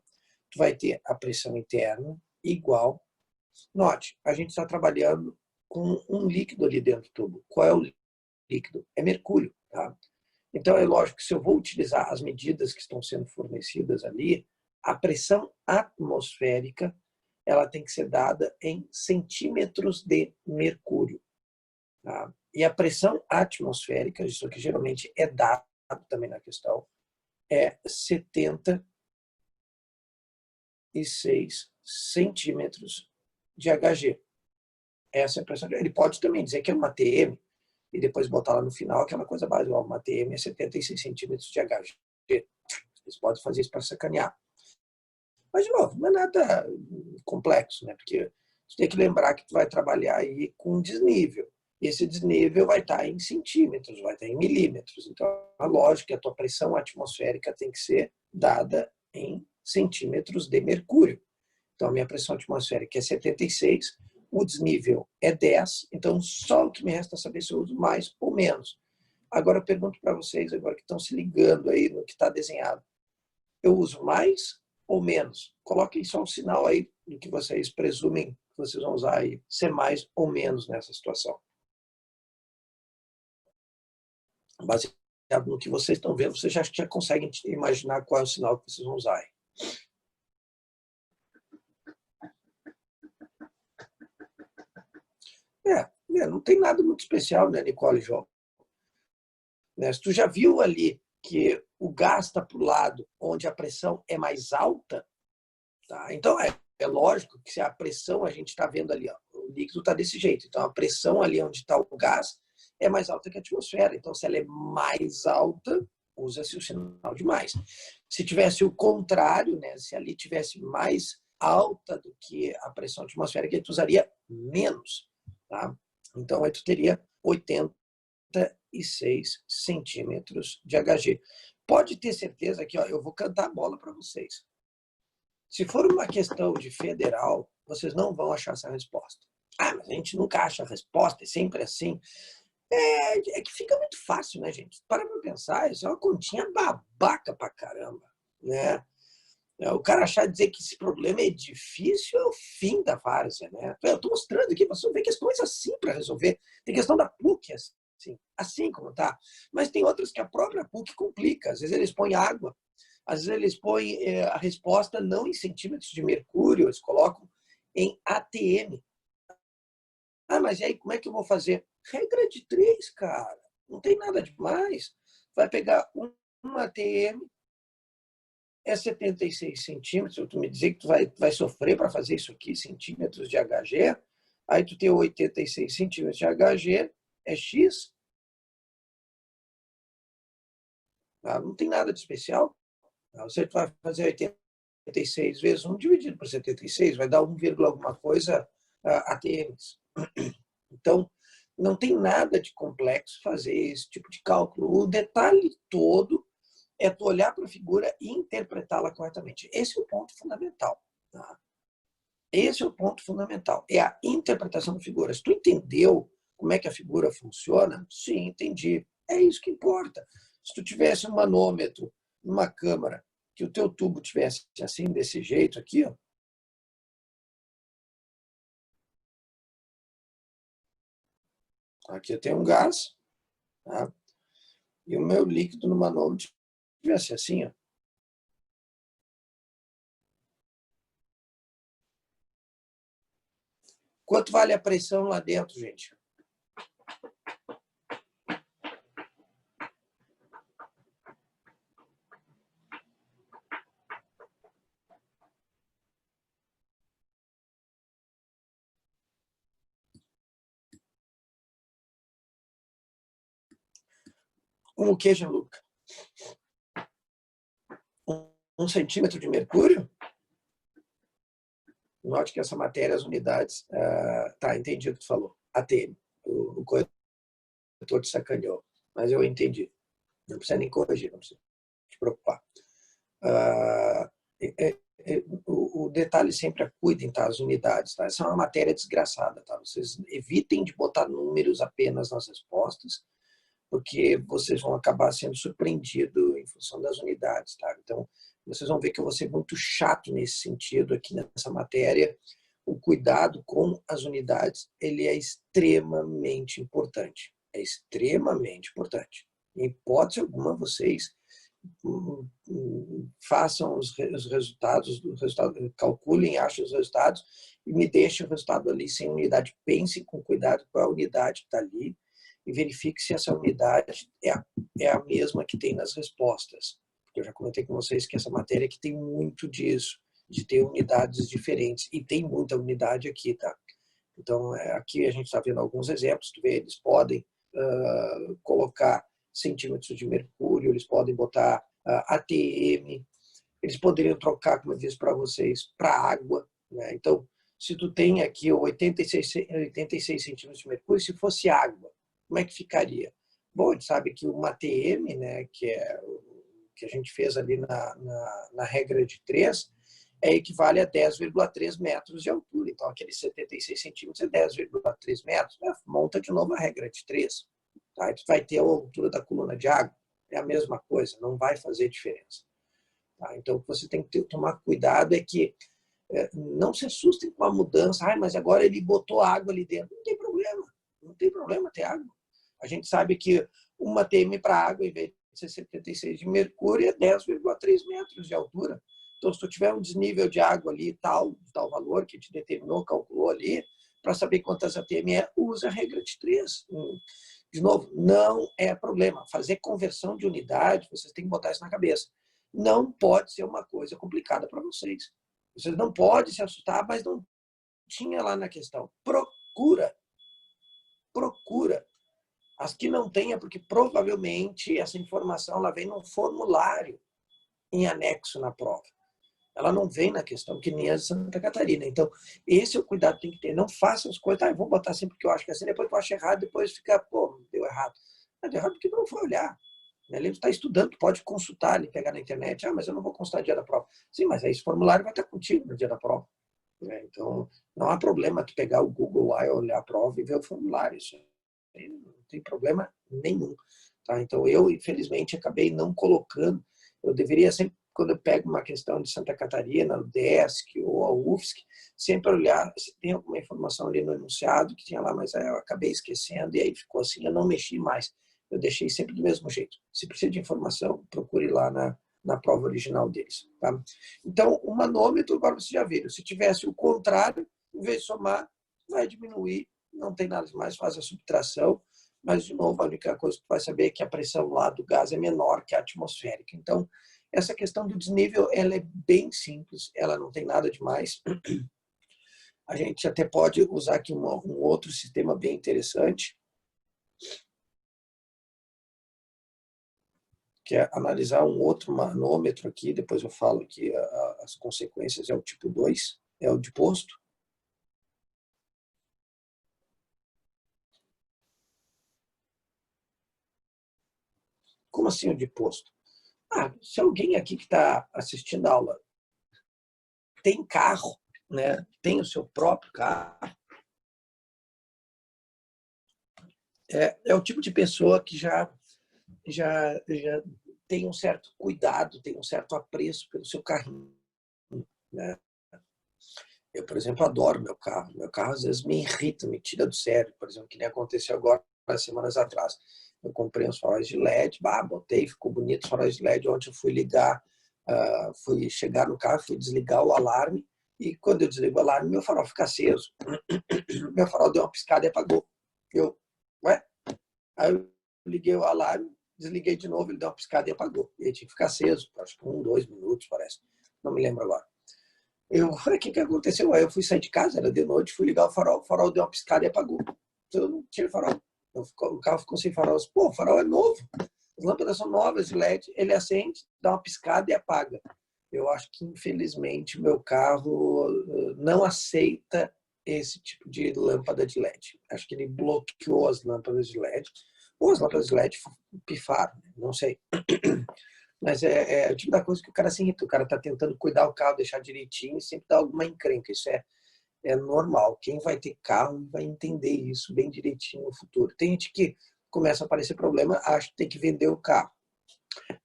Tu vai ter a pressão interna igual. Note, a gente está trabalhando com um líquido ali dentro do tubo. Qual é o líquido? É mercúrio. Tá? Então, é lógico que se eu vou utilizar as medidas que estão sendo fornecidas ali, a pressão atmosférica ela tem que ser dada em centímetros de mercúrio. Tá? E a pressão atmosférica, isso aqui geralmente é dado também na questão, é 76 centímetros de Hg. Essa é a pressão. Ele pode também dizer que é uma ATM e depois botar lá no final aquela coisa básica. Uma ATM é 76 centímetros de Hg. Eles podem fazer isso para sacanear. Mas, de novo, não é nada complexo, né? Porque você tem que lembrar que tu vai trabalhar aí com desnível. E esse desnível vai estar em centímetros, vai estar em milímetros. Então, a lógica é que a tua pressão atmosférica tem que ser dada em centímetros de mercúrio. Então, a minha pressão atmosférica é 76, o desnível é 10, então só o que me resta saber se eu uso mais ou menos. Agora, eu pergunto para vocês, agora que estão se ligando aí no que está desenhado, eu uso mais ou menos? Coloquem só um sinal aí do que vocês presumem que vocês vão usar aí, ser mais ou menos nessa situação. Baseado no que vocês estão vendo, vocês já conseguem imaginar qual é o sinal que vocês vão usar aí. Não tem nada muito especial, né, Nicole e João? Né? Se tu já viu ali que o gás está para o lado onde a pressão é mais alta, tá? Então é lógico que se a pressão a gente está vendo ali, ó, o líquido está desse jeito, então a pressão ali onde está o gás é mais alta que a atmosfera. Então, se ela é mais alta, usa-se o sinal de mais. Se tivesse o contrário, né, se ali tivesse mais alta do que a pressão atmosférica, tu usaria menos. Tá? Então, aí tu teria 86 centímetros de Hg. Pode ter certeza que eu vou cantar a bola para vocês. Se for uma questão de federal, vocês não vão achar essa resposta. Ah, mas a gente nunca acha a resposta, é sempre assim. É que fica muito fácil, né, gente? Para pensar, isso é uma continha babaca pra caramba, né? O cara achar dizer que esse problema é difícil é o fim da várzea, né? Eu estou mostrando aqui, você vê questões assim para resolver. Tem questão da PUC, assim como tá. Mas tem outras que a própria PUC complica. Às vezes eles põem água, às vezes eles põem a resposta não em centímetros de mercúrio, eles colocam em ATM. Ah, mas e aí como é que eu vou fazer? Regra de 3, cara. Não tem nada demais. Vai pegar um ATM, é 76 centímetros, tu me dizer que tu vai sofrer para fazer isso aqui, centímetros de Hg, aí tu tem 86 centímetros de Hg, é X, tá? Não tem nada de especial. Você vai fazer 86 vezes 1 dividido por 76, vai dar 1, alguma coisa ATMs. Então, não tem nada de complexo fazer esse tipo de cálculo. O detalhe todo é tu olhar para a figura e interpretá-la corretamente. Esse é o ponto fundamental. Tá? Esse é o ponto fundamental. É a interpretação da figura. Se tu entendeu como é que a figura funciona, sim, entendi. É isso que importa. Se tu tivesse um manômetro numa câmara, que o teu tubo tivesse assim, desse jeito aqui, ó, aqui eu tenho um gás, tá? E o meu líquido no manômetro tivesse assim, ó. Quanto vale a pressão lá dentro, gente? O que, Gianluca? 1 centímetro de mercúrio? Note que essa matéria, as unidades... tá, entendi o que tu falou. ATM. O corretor te sacaneou. Mas eu entendi. Não precisa nem corrigir, não precisa te preocupar. O detalhe sempre é cuidem, tá? As unidades, tá? Essa é uma matéria desgraçada, tá? Vocês evitem de botar números apenas nas respostas, porque vocês vão acabar sendo surpreendidos em função das unidades, tá? Então, vocês vão ver que eu vou ser muito chato nesse sentido aqui nessa matéria. O cuidado com as unidades, ele é extremamente importante. É extremamente importante. Em hipótese alguma, vocês façam os resultados, calculem, achem os resultados e me deixem o resultado ali sem unidade. Pensem com cuidado qual é a unidade que está ali e verifique se essa unidade é a mesma que tem nas respostas. Porque eu já comentei com vocês que essa matéria aqui tem muito disso, de ter unidades diferentes. E tem muita unidade aqui, tá? Então, aqui a gente está vendo alguns exemplos. Tu vê, eles podem colocar centímetros de mercúrio, eles podem botar ATM, eles poderiam trocar, como eu disse para vocês, para água, né? Então, se tu tem aqui 86 centímetros de mercúrio, se fosse água, como é que ficaria? Bom, a gente sabe que uma ATM, né, que é o que a gente fez ali na regra de 3, equivale a 10,3 metros de altura. Então, aqueles 76 centímetros é 10,3 metros. Né? Monta de novo a regra de 3. Tá? E tu vai ter a altura da coluna de água. É a mesma coisa, não vai fazer diferença. Tá? Então, o que você tem que tomar cuidado é que não se assustem com a mudança. Mas agora ele botou água ali dentro. Não tem problema. Não tem problema ter água. A gente sabe que uma TM para água, em vez de ser 76 de mercúrio, é 10,3 metros de altura. Então, se tu tiver um desnível de água ali, tal valor que te determinou, calculou ali, para saber quantas ATM é, usa a regra de 3. De novo, não é problema. Fazer conversão de unidade, vocês têm que botar isso na cabeça. Não pode ser uma coisa complicada para vocês. Vocês não podem se assustar, mas não tinha lá na questão. Procura. As que não tem é porque provavelmente essa informação ela vem num formulário em anexo na prova. Ela não vem na questão, que nem a de Santa Catarina. Então, esse é o cuidado que tem que ter. Não faça as coisas, eu vou botar sempre que eu acho que é assim, depois que eu acho errado, depois fica, deu errado. Não deu errado porque não foi olhar. Ele está estudando, pode consultar, ele pegar na internet, mas eu não vou consultar no dia da prova. Sim, mas aí esse formulário vai estar contigo no dia da prova. Então, não há problema tu pegar o Google lá, olhar a prova e ver o formulário. Isso não tem problema nenhum. Tá? Então, eu, infelizmente, acabei não colocando. Eu deveria sempre, quando eu pego uma questão de Santa Catarina, o DESC ou a UFSC, sempre olhar se tem alguma informação ali no enunciado que tinha lá, mas eu acabei esquecendo e aí ficou assim, eu não mexi mais. Eu deixei sempre do mesmo jeito. Se precisa de informação, procure lá na prova original deles. Tá? Então, o manômetro, agora vocês já viram, se tivesse o contrário, em vez de somar, vai diminuir, não tem nada mais, faz a subtração, mas, de novo, a única coisa que tu vai saber é que a pressão lá do gás é menor que a atmosférica. Então, essa questão do desnível, ela é bem simples, ela não tem nada demais. A gente até pode usar aqui um outro sistema bem interessante, que é analisar um outro manômetro aqui, depois eu falo aqui as consequências, é o tipo 2, é o de posto. Como assim o de posto? Se alguém aqui que está assistindo a aula tem carro, né, tem o seu próprio carro, é o tipo de pessoa que já tem um certo cuidado, tem um certo apreço pelo seu carrinho. Né? Eu, por exemplo, adoro meu carro. Meu carro às vezes me irrita, me tira do sério. Por exemplo, que nem aconteceu agora, semanas atrás. Eu comprei uns faróis de LED, botei, ficou bonito os faróis de LED. Ontem eu fui ligar, fui chegar no carro, fui desligar o alarme. E quando eu desligo o alarme, meu farol fica aceso. Meu farol deu uma piscada e apagou. Ué? Aí eu liguei o alarme, desliguei de novo, ele deu uma piscada e apagou. E ele tinha que ficar aceso, acho que 2 minutos, parece. Não me lembro agora. Eu falei, o que aconteceu? Aí eu fui sair de casa, era de noite, fui ligar o farol deu uma piscada e apagou. Então eu não tinha farol. O carro ficou sem farol. Pô, o farol é novo. As lâmpadas são novas de LED, ele acende, dá uma piscada e apaga. Eu acho que, infelizmente, o meu carro não aceita esse tipo de lâmpada de LED. Acho que ele bloqueou as lâmpadas de LED. Ou as lâmpadas de LED pifaram, não sei. Mas é o tipo da coisa que o cara se irrita. O cara está tentando cuidar o carro, deixar direitinho e sempre dá alguma encrenca. Isso é normal. Quem vai ter carro vai entender isso bem direitinho no futuro. Tem gente que começa a aparecer problema, acha que tem que vender o carro.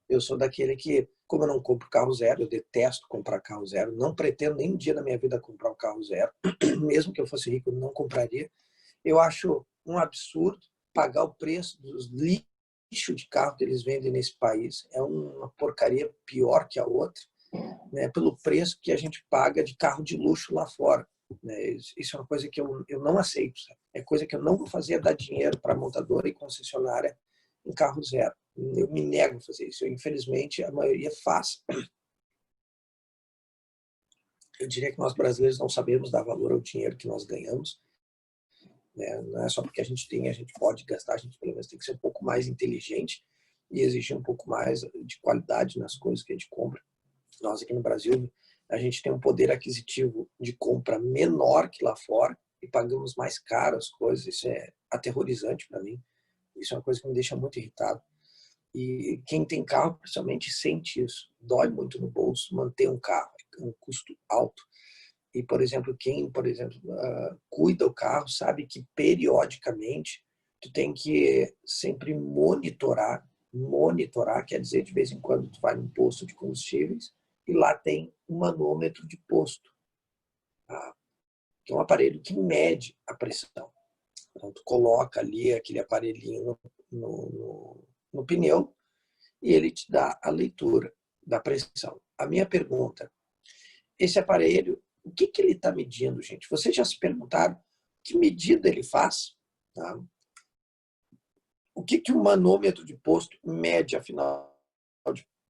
Eu sou daquele que, como eu não compro carro zero, eu detesto comprar carro zero, não pretendo nem um dia na minha vida comprar um carro zero, mesmo que eu fosse rico, eu não compraria. Eu acho um absurdo pagar o preço dos lixo de carro que eles vendem nesse país. É uma porcaria pior que a outra, né, pelo preço que a gente paga de carro de luxo lá fora. Né? Isso é uma coisa que eu não aceito. Sabe? É coisa que eu não vou fazer, é dar dinheiro para montadora e concessionária em carro zero. Eu me nego a fazer isso. Infelizmente, a maioria faz. Eu diria que nós brasileiros não sabemos dar valor ao dinheiro que nós ganhamos. Né? Não é só porque a gente tem, a gente pode gastar, a gente pelo menos tem que ser um pouco mais inteligente e exigir um pouco mais de qualidade nas coisas que a gente compra. Nós aqui no Brasil, a gente tem um poder aquisitivo de compra menor que lá fora e pagamos mais caro as coisas. Isso é aterrorizante para mim. Isso é uma coisa que me deixa muito irritado. E quem tem carro, principalmente, sente isso. Dói muito no bolso manter um carro, é um custo alto. E, por exemplo, quem, cuida o carro sabe que periodicamente tu tem que sempre monitorar, quer dizer, de vez em quando tu vai num posto de combustíveis e lá tem um manômetro de posto, tá? Que é um aparelho que mede a pressão. Então tu coloca ali aquele aparelhinho no pneu e ele te dá a leitura da pressão. A minha pergunta, esse aparelho, o que ele está medindo, gente? Vocês já se perguntaram que medida ele faz? Tá? O que o manômetro de posto mede, afinal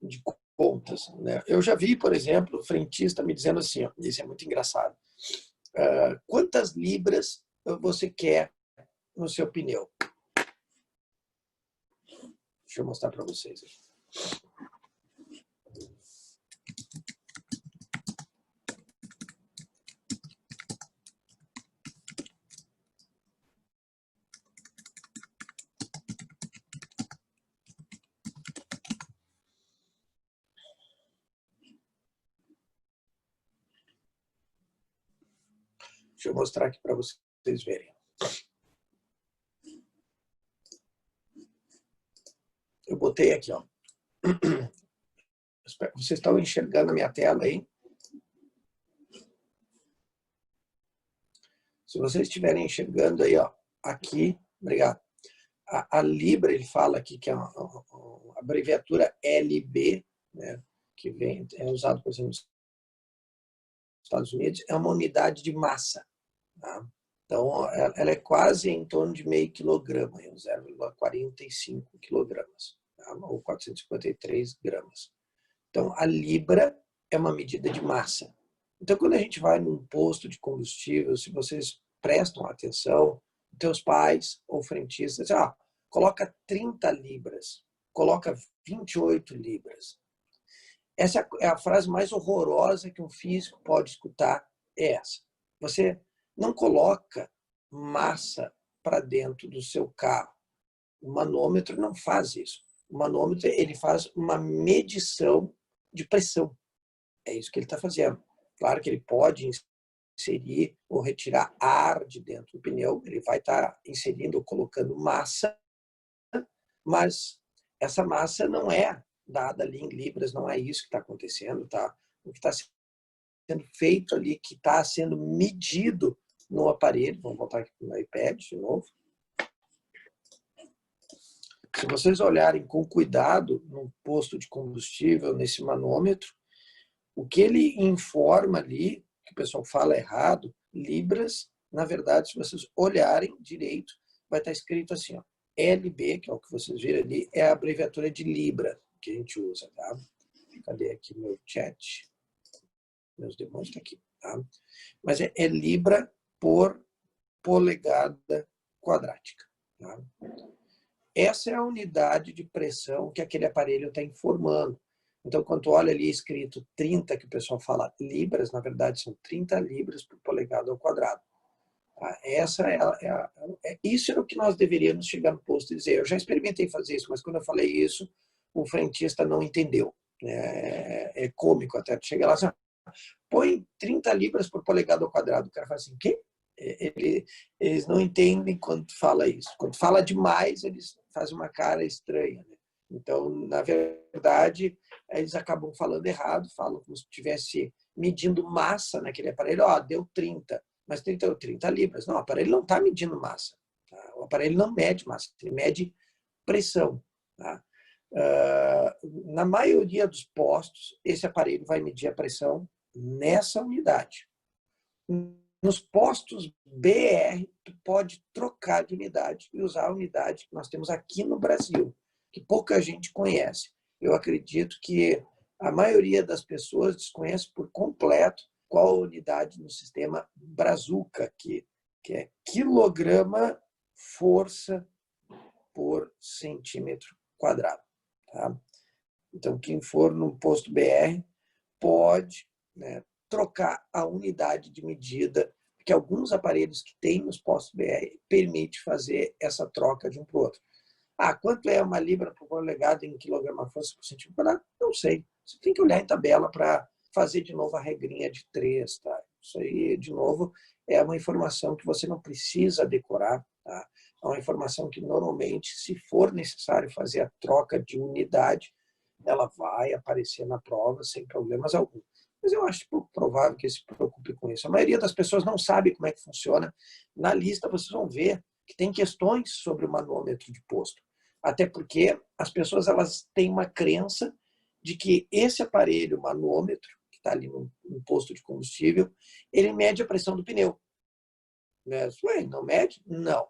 de contas? Né? Eu já vi, por exemplo, o frentista me dizendo assim, ó, isso é muito engraçado, quantas libras você quer no seu pneu? Deixa eu mostrar para vocês. Deixa eu mostrar aqui para vocês verem. Eu botei aqui, ó. Vocês estão enxergando a minha tela aí? Se vocês estiverem enxergando aí, ó, aqui, obrigado. A Libra, ele fala aqui que é a abreviatura LB, né, que é usado, por exemplo, nos Estados Unidos, é uma unidade de massa. Tá? Então, ela é quase em torno de meio quilograma, 0,45 quilogramas, tá? Ou 453 gramas. Então, a libra é uma medida de massa. Então, quando a gente vai num posto de combustível, se vocês prestam atenção, teus pais ou frentistas, coloca 30 libras, coloca 28 libras. Essa é a frase mais horrorosa que um físico pode escutar, é essa. Você não coloca massa para dentro do seu carro. O manômetro não faz isso. O manômetro ele faz uma medição de pressão. É isso que ele está fazendo. Claro que ele pode inserir ou retirar ar de dentro do pneu, ele vai estar inserindo ou colocando massa, mas essa massa não é dada ali em libras, não é isso que está acontecendo, tá? O que está sendo feito ali, que está sendo medido no aparelho, vamos voltar aqui para o iPad de novo. Se vocês olharem com cuidado no posto de combustível, nesse manômetro, o que ele informa ali, que o pessoal fala errado, libras, na verdade, se vocês olharem direito, vai estar escrito assim, ó, LB, que é o que vocês viram ali, é a abreviatura de libra que a gente usa, tá? Cadê aqui meu chat? Meus demônios estão aqui, tá? Mas é libra por polegada quadrática, tá? Essa é a unidade de pressão que aquele aparelho está informando. Então, quando tu olha ali escrito 30, que o pessoal fala libras, na verdade são 30 libras por polegada ao quadrado. Isso é o que nós deveríamos chegar no posto e dizer. Eu já experimentei fazer isso, mas quando eu falei isso, o frentista não entendeu. É cômico até. Tu chega lá assim, põe 30 libras por polegada ao quadrado. O cara fala assim, o quê? Eles não entendem quando tu fala isso. Quando tu fala demais, eles fazem uma cara estranha. Né? Então, na verdade, eles acabam falando errado, falam como se estivesse medindo massa naquele aparelho. Ó, deu 30, mas 30 libras. Não, o aparelho não está medindo massa. Tá? O aparelho não mede massa, ele mede pressão. Tá? Na maioria dos postos, esse aparelho vai medir a pressão nessa unidade. Nos postos BR, tu pode trocar de unidade e usar a unidade que nós temos aqui no Brasil, que pouca gente conhece. Eu acredito que a maioria das pessoas desconhece por completo qual a unidade no sistema Brazuca, que é quilograma força por centímetro quadrado. Tá? Então, quem for no posto BR pode, né, trocar a unidade de medida, porque alguns aparelhos que tem nos postos BR permite fazer essa troca de um para o outro. Quanto é uma libra por polegada em quilograma força por centímetro quadrado? Não sei. Você tem que olhar em tabela para fazer de novo a regrinha de 3. Tá? Isso aí, de novo, é uma informação que você não precisa decorar. Tá? É uma informação que, normalmente, se for necessário fazer a troca de unidade, ela vai aparecer na prova sem problemas algum. Mas eu acho pouco provável que ele se preocupe com isso. A maioria das pessoas não sabe como é que funciona. Na lista, vocês vão ver que tem questões sobre o manômetro de posto. Até porque as pessoas elas têm uma crença de que esse aparelho, manômetro, que está ali no posto de combustível, ele mede a pressão do pneu. Ué, não mede? Não.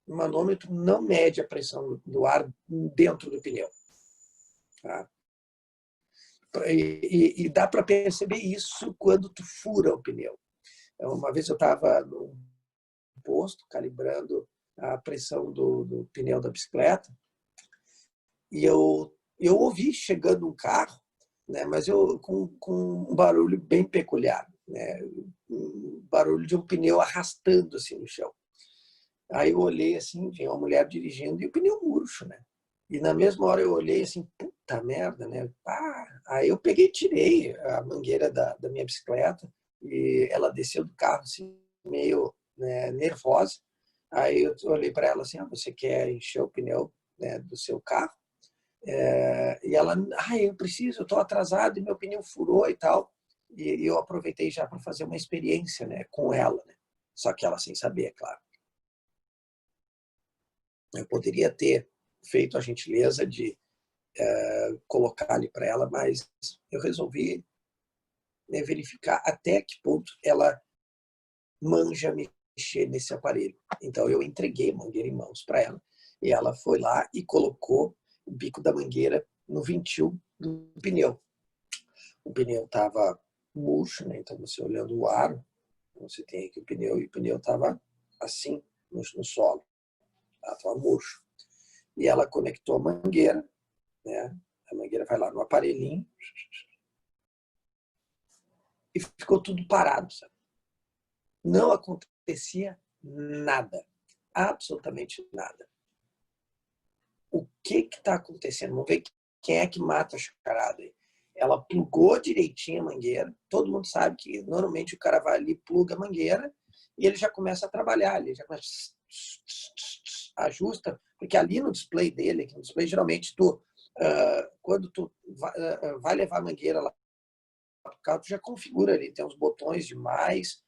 O manômetro não mede a pressão do ar dentro do pneu. Tá? E dá para perceber isso quando tu fura o pneu. Uma vez eu estava no posto calibrando a pressão do pneu da bicicleta e eu ouvi chegando um carro, né, mas com um barulho bem peculiar, né, um barulho de um pneu arrastando assim no chão. Aí eu olhei assim, vinha uma mulher dirigindo e o pneu murcho, né? E na mesma hora eu olhei assim, puta merda, né? Aí eu peguei e tirei a mangueira da minha bicicleta e ela desceu do carro assim, meio, né, nervosa. Aí eu olhei para ela assim, você quer encher o pneu, né, do seu carro? E ela, eu preciso, eu estou atrasado e meu pneu furou e tal. E eu aproveitei já para fazer uma experiência, né, com ela, né? Só que ela sem saber, é claro. Eu poderia ter feito a gentileza de colocar ali para ela, mas eu resolvi, né, verificar até que ponto ela manja mexer nesse aparelho. Então eu entreguei a mangueira em mãos para ela e ela foi lá e colocou o bico da mangueira no ventil do pneu. O pneu estava murcho, né? Então você olhando o aro, você tem aqui o pneu e o pneu estava assim no solo, estava murcho. E ela conectou a mangueira, né? A mangueira vai lá no aparelhinho e ficou tudo parado, sabe? Não acontecia nada, absolutamente nada. O que está acontecendo? Vamos ver quem é que mata a charada aí. Ela plugou direitinho a mangueira. Todo mundo sabe que normalmente o cara vai ali, pluga a mangueira e ele já começa a trabalhar, ele já começa ajusta, porque ali no display dele, aqui no display, geralmente quando tu vai levar a mangueira lá para o carro, tu já configura ali, tem uns botões de mais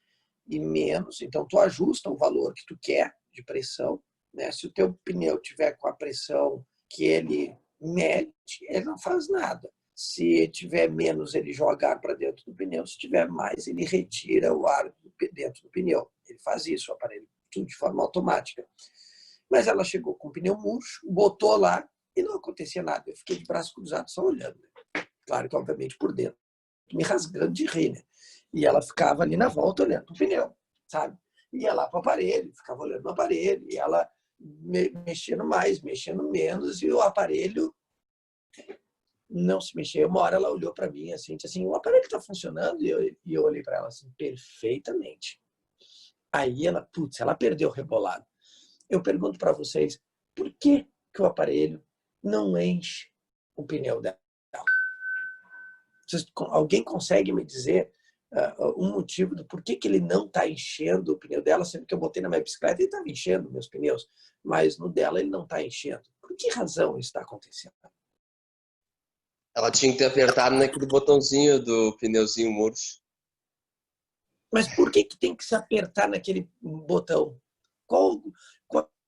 e menos, então tu ajusta o valor que tu quer de pressão, né? Se o teu pneu tiver com a pressão que ele mede, ele não faz nada. Se tiver menos, ele joga ar para dentro do pneu. Se tiver mais, ele retira o ar dentro do pneu. Ele faz isso, o aparelho, tudo de forma automática. Mas ela chegou com o pneu murcho, botou lá e não acontecia nada. Eu fiquei de braço cruzado só olhando. Claro que, obviamente, por dentro, me rasgando de rir, né? E ela ficava ali na volta olhando para o pneu, sabe? Ia lá para o aparelho, ficava olhando no aparelho, e ela mexendo mais, mexendo menos, e o aparelho não se mexeu. Uma hora ela olhou para mim assim, disse assim, o aparelho está funcionando? E eu olhei para ela assim, perfeitamente. Aí ela, putz, ela perdeu o rebolado. Eu pergunto para vocês, por que o aparelho não enche o pneu dela? Alguém consegue me dizer um motivo do porquê que ele não está enchendo o pneu dela, sendo que eu botei na minha bicicleta e estava enchendo meus pneus, mas no dela ele não está enchendo? Por que razão isso está acontecendo? Ela tinha que ter apertado naquele botãozinho do pneuzinho murcho. Mas por que tem que se apertar naquele botão? Qual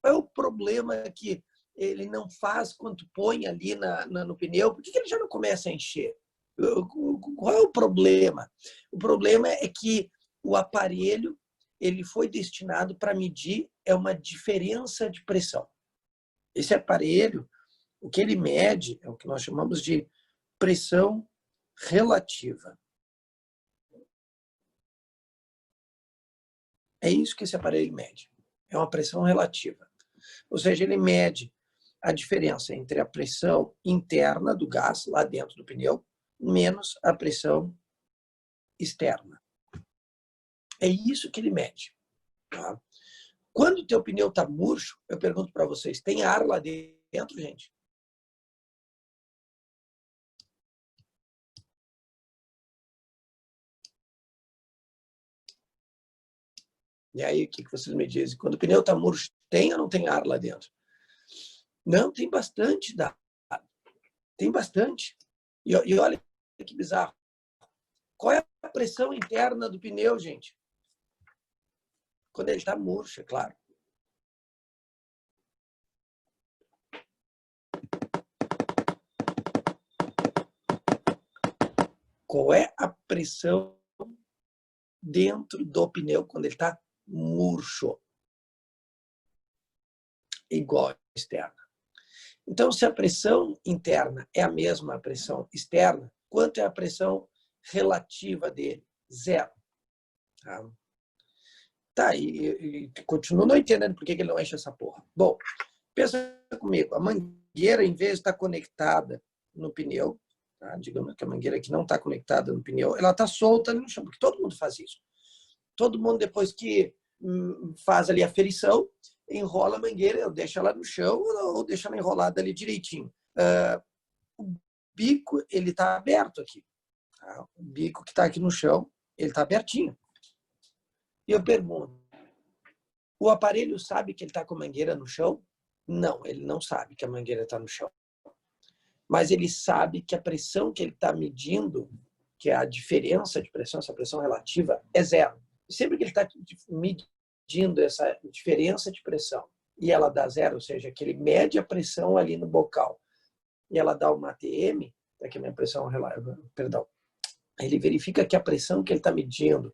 é o problema que ele não faz quando põe ali no pneu? Por que ele já não começa a encher? Qual é o problema? O problema é que o aparelho ele foi destinado para medir uma diferença de pressão. Esse aparelho, o que ele mede é o que nós chamamos de pressão relativa. É isso que esse aparelho mede. É uma pressão relativa. Ou seja, ele mede a diferença entre a pressão interna do gás, lá dentro do pneu, menos a pressão externa. É isso que ele mede. Tá? Quando o teu pneu está murcho, eu pergunto para vocês, tem ar lá dentro, gente? E aí, o que vocês me dizem? Quando o pneu está murcho, tem ou não tem ar lá dentro? Não, tem bastante. Tem bastante. E olha que bizarro. Qual é a pressão interna do pneu, gente? Quando ele está murcho, é claro. Qual é a pressão dentro do pneu quando ele está murcho? Igual a externa. Então, se a pressão interna é a mesma pressão externa, quanto é a pressão relativa dele? 0. Tá, e continuo não entendendo por que ele não enche essa porra. Bom, pensa comigo, a mangueira, em vez de estar conectada no pneu, tá? Digamos que a mangueira que não está conectada no pneu, ela está solta ali no chão, porque todo mundo faz isso. Todo mundo, depois que faz ali a ferição, enrola a mangueira, ou deixa ela no chão, ou deixa ela enrolada ali direitinho. O bico, ele está aberto aqui. Tá? O bico que está aqui no chão, ele está abertinho. E eu pergunto, o aparelho sabe que ele está com a mangueira no chão? Não, ele não sabe que a mangueira está no chão. Mas ele sabe que a pressão que ele está medindo, que é a diferença de pressão, essa pressão relativa, é 0. E sempre que ele está medindo essa diferença de pressão e ela dá 0, ou seja, que ele mede a pressão ali no bocal e ela dá uma ATM, que a minha pressão, perdão, ele verifica que a pressão que ele está medindo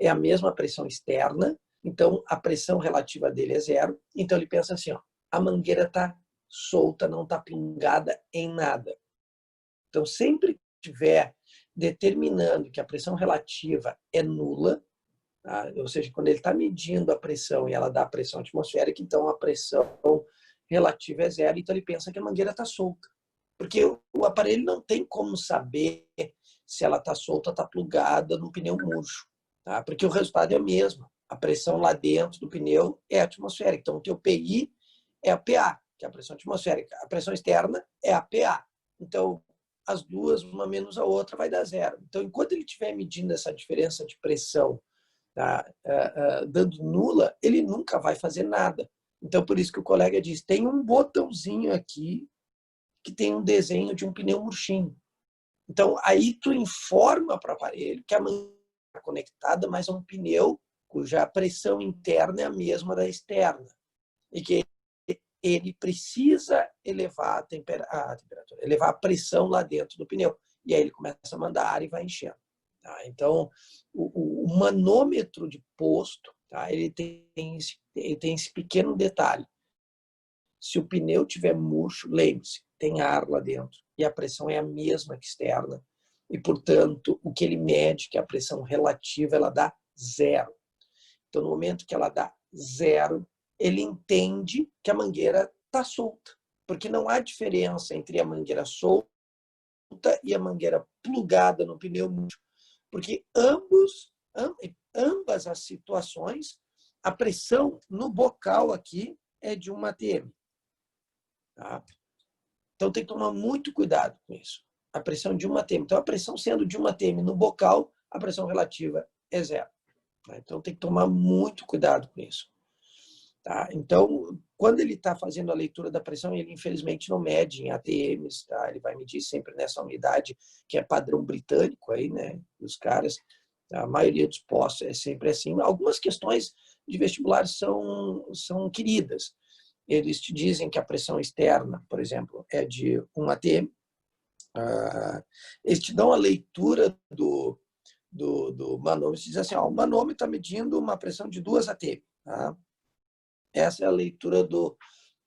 é a mesma pressão externa, então a pressão relativa dele é 0, então ele pensa assim, ó, a mangueira está solta, não está pingada em nada. Então, sempre que estiver determinando que a pressão relativa é nula, tá? Ou seja, quando ele está medindo a pressão e ela dá a pressão atmosférica, então a pressão relativa é 0, então ele pensa que a mangueira está solta. Porque o aparelho não tem como saber se ela está solta ou está plugada no pneu murcho. Tá? Porque o resultado é o mesmo. A pressão lá dentro do pneu é atmosférica. Então, o teu PI é a PA, que é a pressão atmosférica. A pressão externa é a PA. Então, as duas, uma menos a outra, vai dar 0. Então, enquanto ele estiver medindo essa diferença de pressão, tá, dando nula, ele nunca vai fazer nada. Então, por isso que o colega diz, tem um botãozinho aqui que tem um desenho de um pneu murchinho. Então, aí tu informa para o aparelho que a mangueira está conectada, mas é um pneu cuja pressão interna é a mesma da externa. E que ele precisa elevar a temperatura, elevar a pressão lá dentro do pneu. E aí ele começa a mandar ar e vai enchendo. Tá? Então, o manômetro de posto, tá? ele tem esse pequeno detalhe. Se o pneu tiver murcho, lembre-se, tem ar lá dentro e a pressão é a mesma que externa. E, portanto, o que ele mede, que é a pressão relativa, ela dá 0. Então, no momento que ela dá 0, ele entende que a mangueira está solta, porque não há diferença entre a mangueira solta e a mangueira plugada no pneu múltiplo, porque ambas as situações, a pressão no bocal aqui é de 1 atm. Tá? Então tem que tomar muito cuidado com isso. A pressão de 1 atm. Então a pressão sendo de 1 atm no bocal, a pressão relativa é 0. Tá? Então tem que tomar muito cuidado com isso. Tá? Então, quando ele está fazendo a leitura da pressão, ele infelizmente não mede em ATMs, tá? Ele vai medir sempre nessa unidade que é padrão britânico aí, né? Dos caras. A maioria dos postos é sempre assim. Algumas questões de vestibular são queridas. Eles te dizem que a pressão externa, por exemplo, é de 1 atm. Eles te dão a leitura do manômetro. Diz assim, ó, o manômetro está medindo uma pressão de 2 atm. Tá? Essa é a leitura do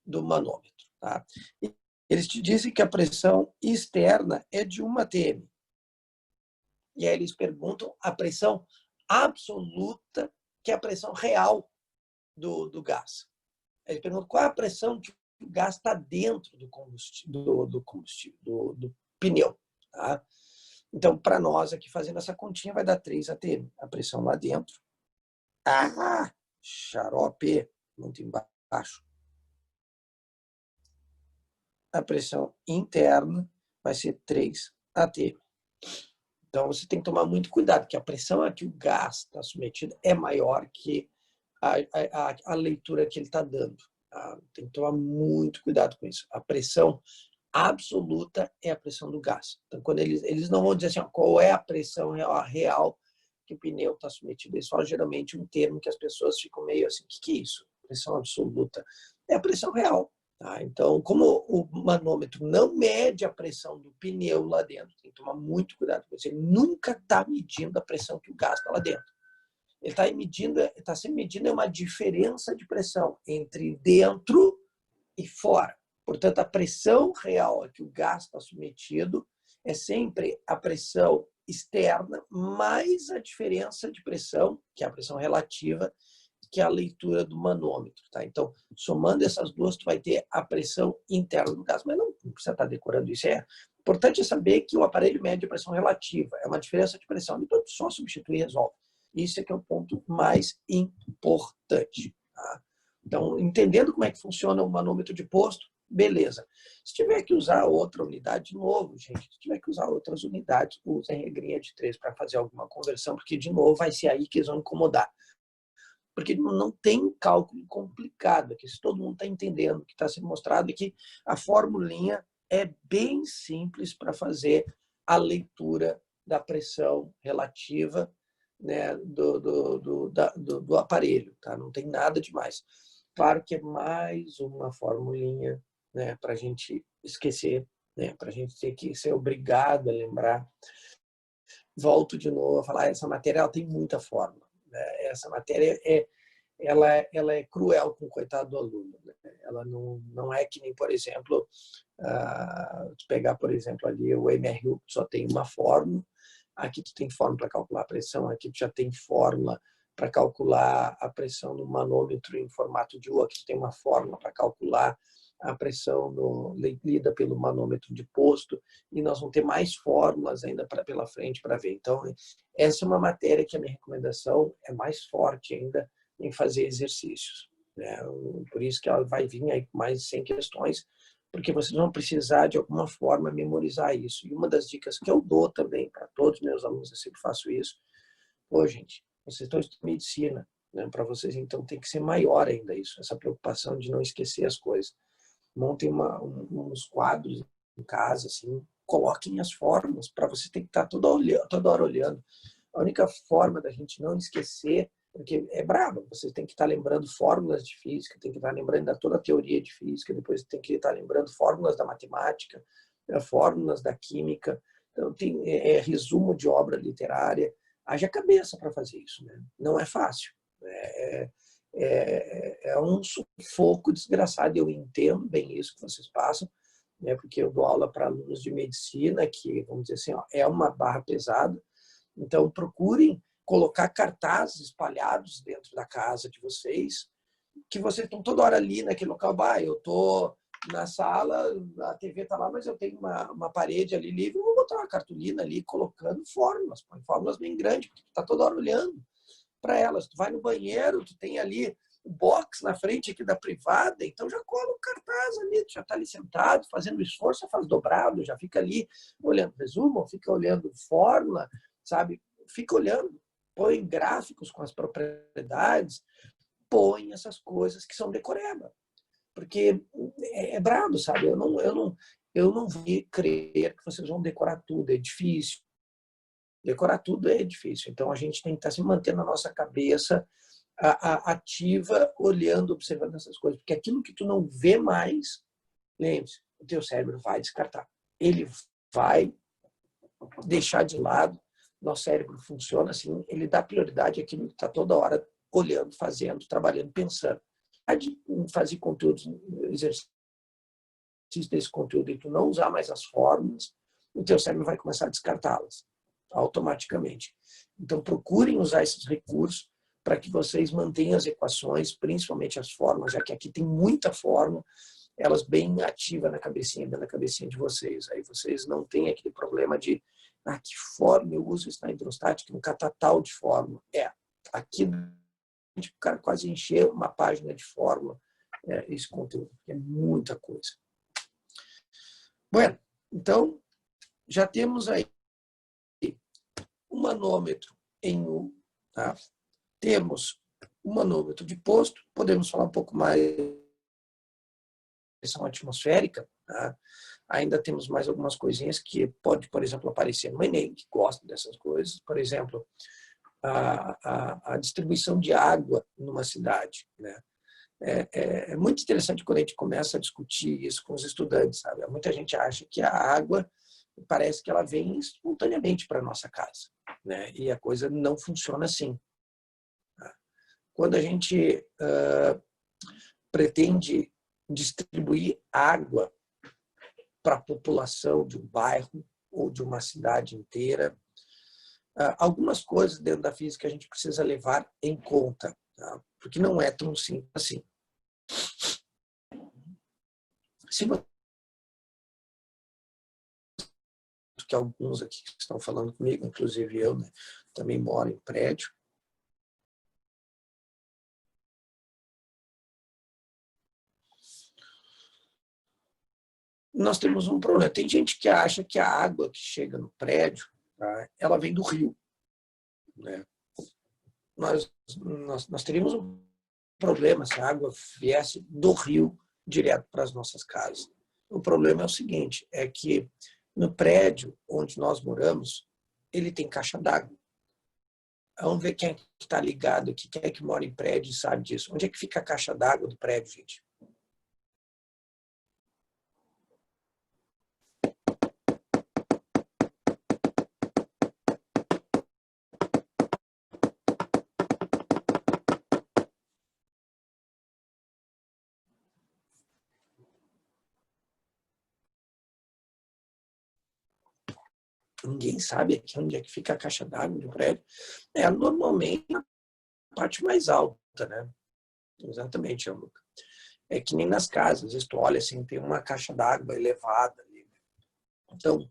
manômetro. Tá? Eles te dizem que a pressão externa é de 1 atm. E aí eles perguntam a pressão absoluta, que é a pressão real do gás. Eles perguntam qual é a pressão que o gás está dentro do pneu. Tá? Então, para nós aqui fazendo essa continha, vai dar 3 atm. A pressão lá dentro. Xarope, muito embaixo. A pressão interna vai ser 3 atm. Então, você tem que tomar muito cuidado, porque a pressão a que o gás está submetido é maior que a leitura que ele está dando. Tá? Tem que tomar muito cuidado com isso. A pressão absoluta é a pressão do gás. Então, quando eles não vão dizer assim, ó, qual é a pressão real que o pneu está submetido. Eles falam geralmente um termo que as pessoas ficam meio assim, o que é isso? Pressão absoluta. É a pressão real. Tá? Então, como o manômetro não mede a pressão do pneu lá dentro, tem que tomar muito cuidado com isso. Ele nunca está medindo a pressão que o gás está lá dentro. Ele está sempre medindo uma diferença de pressão entre dentro e fora. Portanto, a pressão real a que o gás está submetido é sempre a pressão externa mais a diferença de pressão, que é a pressão relativa, que é a leitura do manômetro. Tá? Então, somando essas duas, tu vai ter a pressão interna do gás. Mas não precisa estar decorando isso. É importante saber que o aparelho mede a pressão relativa. É uma diferença de pressão. Então, tu só substitui e resolve. Isso é que é o ponto mais importante. Tá? Então, entendendo como é que funciona o manômetro de posto, beleza. Se tiver que usar outra unidade, de novo, gente, se tiver que usar outras unidades, usem regrinha de 3 para fazer alguma conversão, porque, de novo, vai ser aí que eles vão incomodar. Porque não tem cálculo complicado, que se todo mundo está entendendo o que está sendo mostrado, é que a formulinha é bem simples para fazer a leitura da pressão relativa, né, do aparelho. Tá? Não tem nada demais. Claro que é mais uma formulinha, né, para a gente esquecer, né, para a gente ter que ser obrigado a lembrar. Volto de novo a falar, essa matéria ela tem muita fórmula. Essa matéria ela é cruel com o coitado do aluno. Né? Ela não é que nem, por exemplo, pegar, por exemplo, ali o MRU, que só tem uma fórmula. Aqui tu tem fórmula para calcular a pressão, aqui tu já tem fórmula para calcular a pressão no manômetro em formato de U, aqui tu tem uma fórmula para calcular a pressão lida pelo manômetro de posto, e nós vamos ter mais fórmulas ainda pela frente para ver. Então, essa é uma matéria que a minha recomendação é mais forte ainda em fazer exercícios. Né? Por isso que ela vai vir aí com mais 100 questões, porque vocês vão precisar, de alguma forma, memorizar isso. E uma das dicas que eu dou também para todos os meus alunos, eu sempre faço isso, gente, vocês estão estudando medicina, né? Para vocês, então, tem que ser maior ainda isso, essa preocupação de não esquecer as coisas. Montem uns quadros em casa, assim, coloquem as fórmulas para você ter que estar toda hora olhando. A única forma da gente não esquecer, porque é brabo, você tem que estar lembrando fórmulas de física, tem que estar lembrando da toda a teoria de física, depois tem que estar lembrando fórmulas da matemática, fórmulas da química, então tem resumo de obra literária. Haja cabeça para fazer isso, né? Não é fácil. É um sufoco desgraçado. Eu entendo bem isso que vocês passam, né? Porque eu dou aula para alunos de medicina, que, vamos dizer assim, é uma barra pesada. Então, procurem colocar cartazes espalhados dentro da casa de vocês, que vocês estão toda hora ali naquele local. Eu estou na sala, a TV está lá, mas eu tenho uma parede ali livre, eu vou botar uma cartolina ali colocando fórmulas, põe fórmulas bem grandes, porque tu está toda hora olhando para elas. Tu vai no banheiro, tu tem ali o box na frente aqui da privada, então já cola o cartaz ali, tu já está ali sentado, fazendo esforço, faz dobrado, já fica ali olhando resumo, fica olhando fórmula, sabe? Fica olhando, põe gráficos com as propriedades, põe essas coisas que são decoreba. Porque é brabo, sabe? Eu não vou crer que vocês vão decorar tudo, é difícil. Decorar tudo é difícil. Então, a gente tem que estar se mantendo a nossa cabeça ativa, olhando, observando essas coisas. Porque aquilo que tu não vê mais, lembre-se, o teu cérebro vai descartar. Ele vai deixar de lado. Nosso cérebro funciona assim, ele dá prioridade àquilo que está toda hora olhando, fazendo, trabalhando, pensando. De fazer conteúdos, exercício desse conteúdo e tu não usar mais as fórmulas, o teu cérebro vai começar a descartá-las automaticamente. Então, procurem usar esses recursos para que vocês mantenham as equações, principalmente as fórmulas, já que aqui tem muita fórmula, elas bem ativas na cabecinha, dentro da cabecinha de vocês. Aí vocês não têm aquele problema de que fórmula eu uso isso na hidrostática, no catatal de fórmula. Aqui o cara quase encher uma página de fórmula, esse conteúdo, é muita coisa. Bueno, então, já temos aí um manômetro em U, tá? Temos um manômetro de posto, podemos falar um pouco mais de pressão atmosférica, tá? Ainda temos mais algumas coisinhas que pode, por exemplo, aparecer no Enem, que gosta dessas coisas, por exemplo, a distribuição de água numa cidade, né? É muito interessante quando a gente começa a discutir isso com os estudantes, sabe? Muita gente acha que a água parece que ela vem espontaneamente para a nossa casa, né? E a coisa não funciona assim. Quando a gente pretende distribuir água para a população de um bairro ou de uma cidade inteira, algumas coisas dentro da física a gente precisa levar em conta, tá? Porque não é tão simples assim. Se você, que alguns aqui que estão falando comigo, inclusive eu, né, também moro em prédio, nós temos um problema. Tem gente que acha que a água que chega no prédio, tá, ela vem do rio, né? Nós teríamos um problema se a água viesse do rio direto para as nossas casas. O problema é o seguinte, é que no prédio onde nós moramos, ele tem caixa d'água. Vamos ver quem é que está ligado aqui, quem é que mora em prédio e sabe disso. Onde é que fica a caixa d'água do prédio, gente? Ninguém sabe aqui onde é que fica a caixa d'água do prédio. Normalmente na parte mais alta, né? Exatamente, Luca. É que nem nas casas, às vezes tu olha assim, tem uma caixa d'água elevada ali. Então,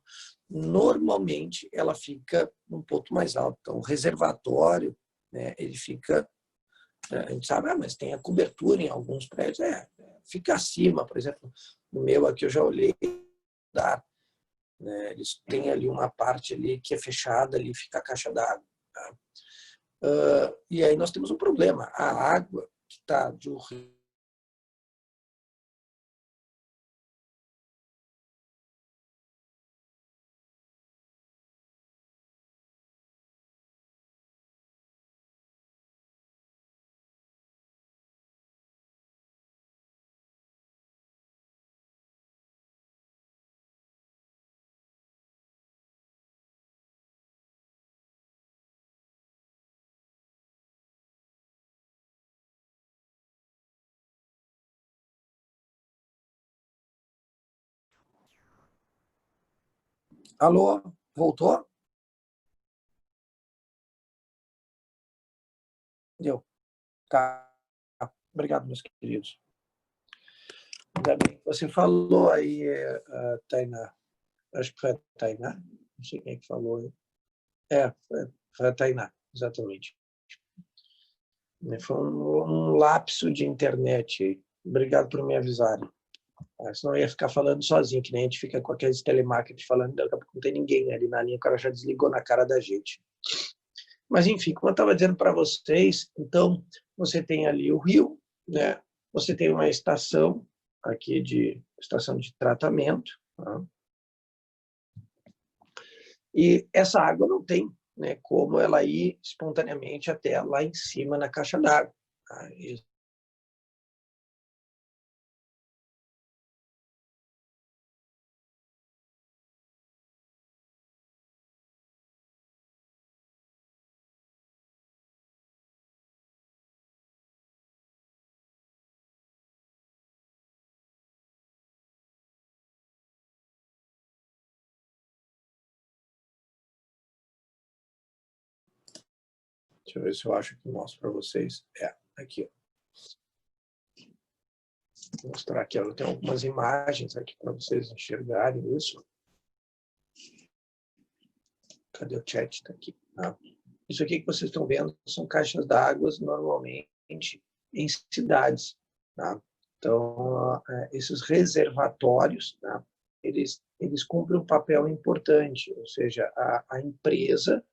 normalmente ela fica num ponto mais alto. Então, o reservatório, né, ele fica, a gente sabe, mas tem a cobertura em alguns prédios, fica acima, por exemplo, no meu aqui eu já olhei, né, eles têm ali uma parte ali que é fechada, ali fica a caixa d'água. Tá? E aí nós temos um problema, a água que está de um rio, alô, voltou? Deu. Tá. Obrigado, meus queridos. Ainda bem que você falou aí, Tainá. Acho que foi a Tainá. Não sei quem é que falou. Foi a Tainá, exatamente. Foi um lapso de internet. Obrigado por me avisarem. Senão eu ia ficar falando sozinho, que nem a gente fica com aqueles telemarketing falando, daqui a pouco não tem ninguém ali na linha, o cara já desligou na cara da gente. Mas, enfim, como eu estava dizendo para vocês, então, você tem ali o rio, né? Você tem uma estação aqui estação de tratamento, tá? E essa água não tem, né, como ela ir espontaneamente até lá em cima na caixa d'água. Tá? Deixa eu ver se eu acho que mostro para vocês. Aqui. Vou mostrar aqui. Eu tenho algumas imagens aqui para vocês enxergarem isso. Cadê o chat? Está aqui. Isso aqui que vocês estão vendo são caixas d'água normalmente em cidades. Tá? Então, esses reservatórios, tá? eles cumprem um papel importante, ou seja, a empresa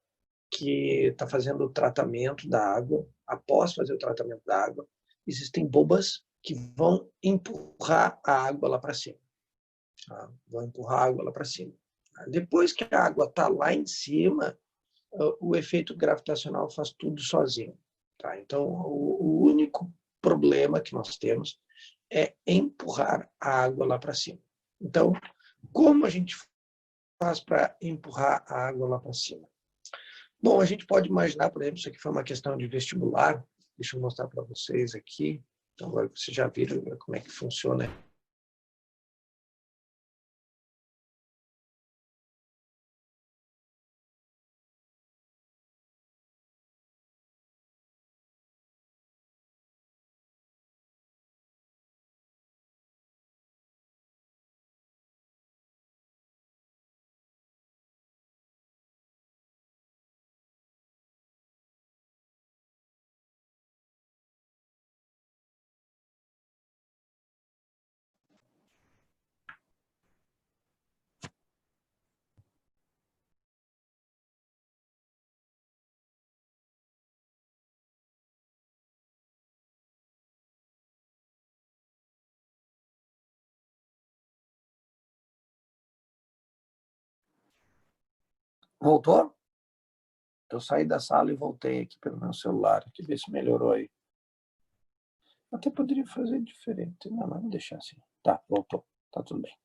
que está fazendo o tratamento da água, após fazer o tratamento da água, existem bombas que vão empurrar a água lá para cima. Tá? Vão empurrar a água lá para cima. Depois que a água está lá em cima, o efeito gravitacional faz tudo sozinho. Tá? Então, o único problema que nós temos é empurrar a água lá para cima. Então, como a gente faz para empurrar a água lá para cima? Bom, a gente pode imaginar, por exemplo, isso aqui foi uma questão de vestibular. Deixa eu mostrar para vocês aqui. Então, agora vocês já viram como é que funciona. Voltou? Eu saí da sala e voltei aqui pelo meu celular. Aqui, ver se melhorou aí. Até poderia fazer diferente. Não, mas vamos deixar assim. Tá, voltou. Tá tudo bem.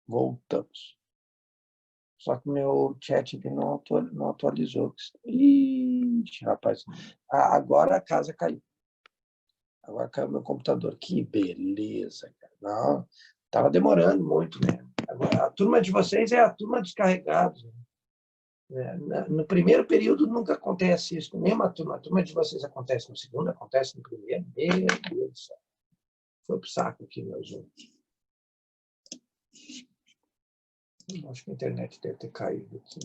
Voltamos. Só que meu chat aqui não atualizou. Ixi, rapaz. Agora a casa caiu. Agora caiu meu computador. Que beleza, cara. Não, estava demorando muito, né? Agora, a turma de vocês é a turma dos carregados. Né? No primeiro período nunca acontece isso. Mesmo a turma de vocês acontece no segundo, acontece no primeiro. Meu Deus do céu. Foi pro saco aqui, meus outros. Acho que a internet deve ter caído aqui.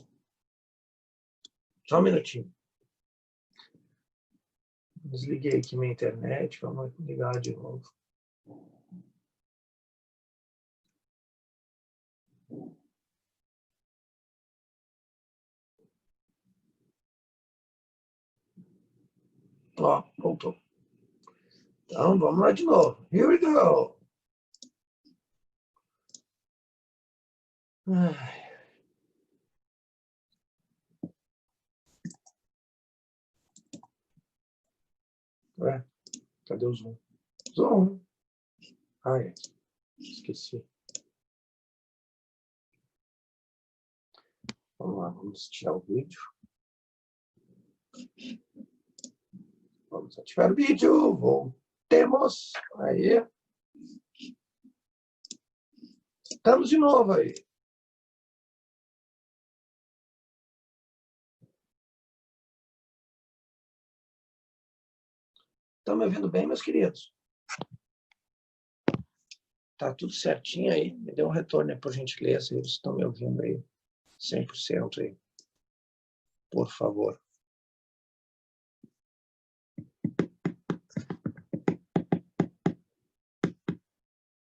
Só um minutinho. Desliguei aqui minha internet, vamos ligar de novo. Ó, voltou. Então, vamos lá de novo. Here we go. Ué, cadê o Zoom? Zoom. Esqueci. Vamos lá, vamos tirar o vídeo. Vamos ativar o vídeo. Voltemos. Aí. Estamos de novo aí. Estão me ouvindo bem, meus queridos? Tá tudo certinho aí? Me dê um retorno aí, por gentileza. Eles estão me ouvindo aí 100% aí. Por favor.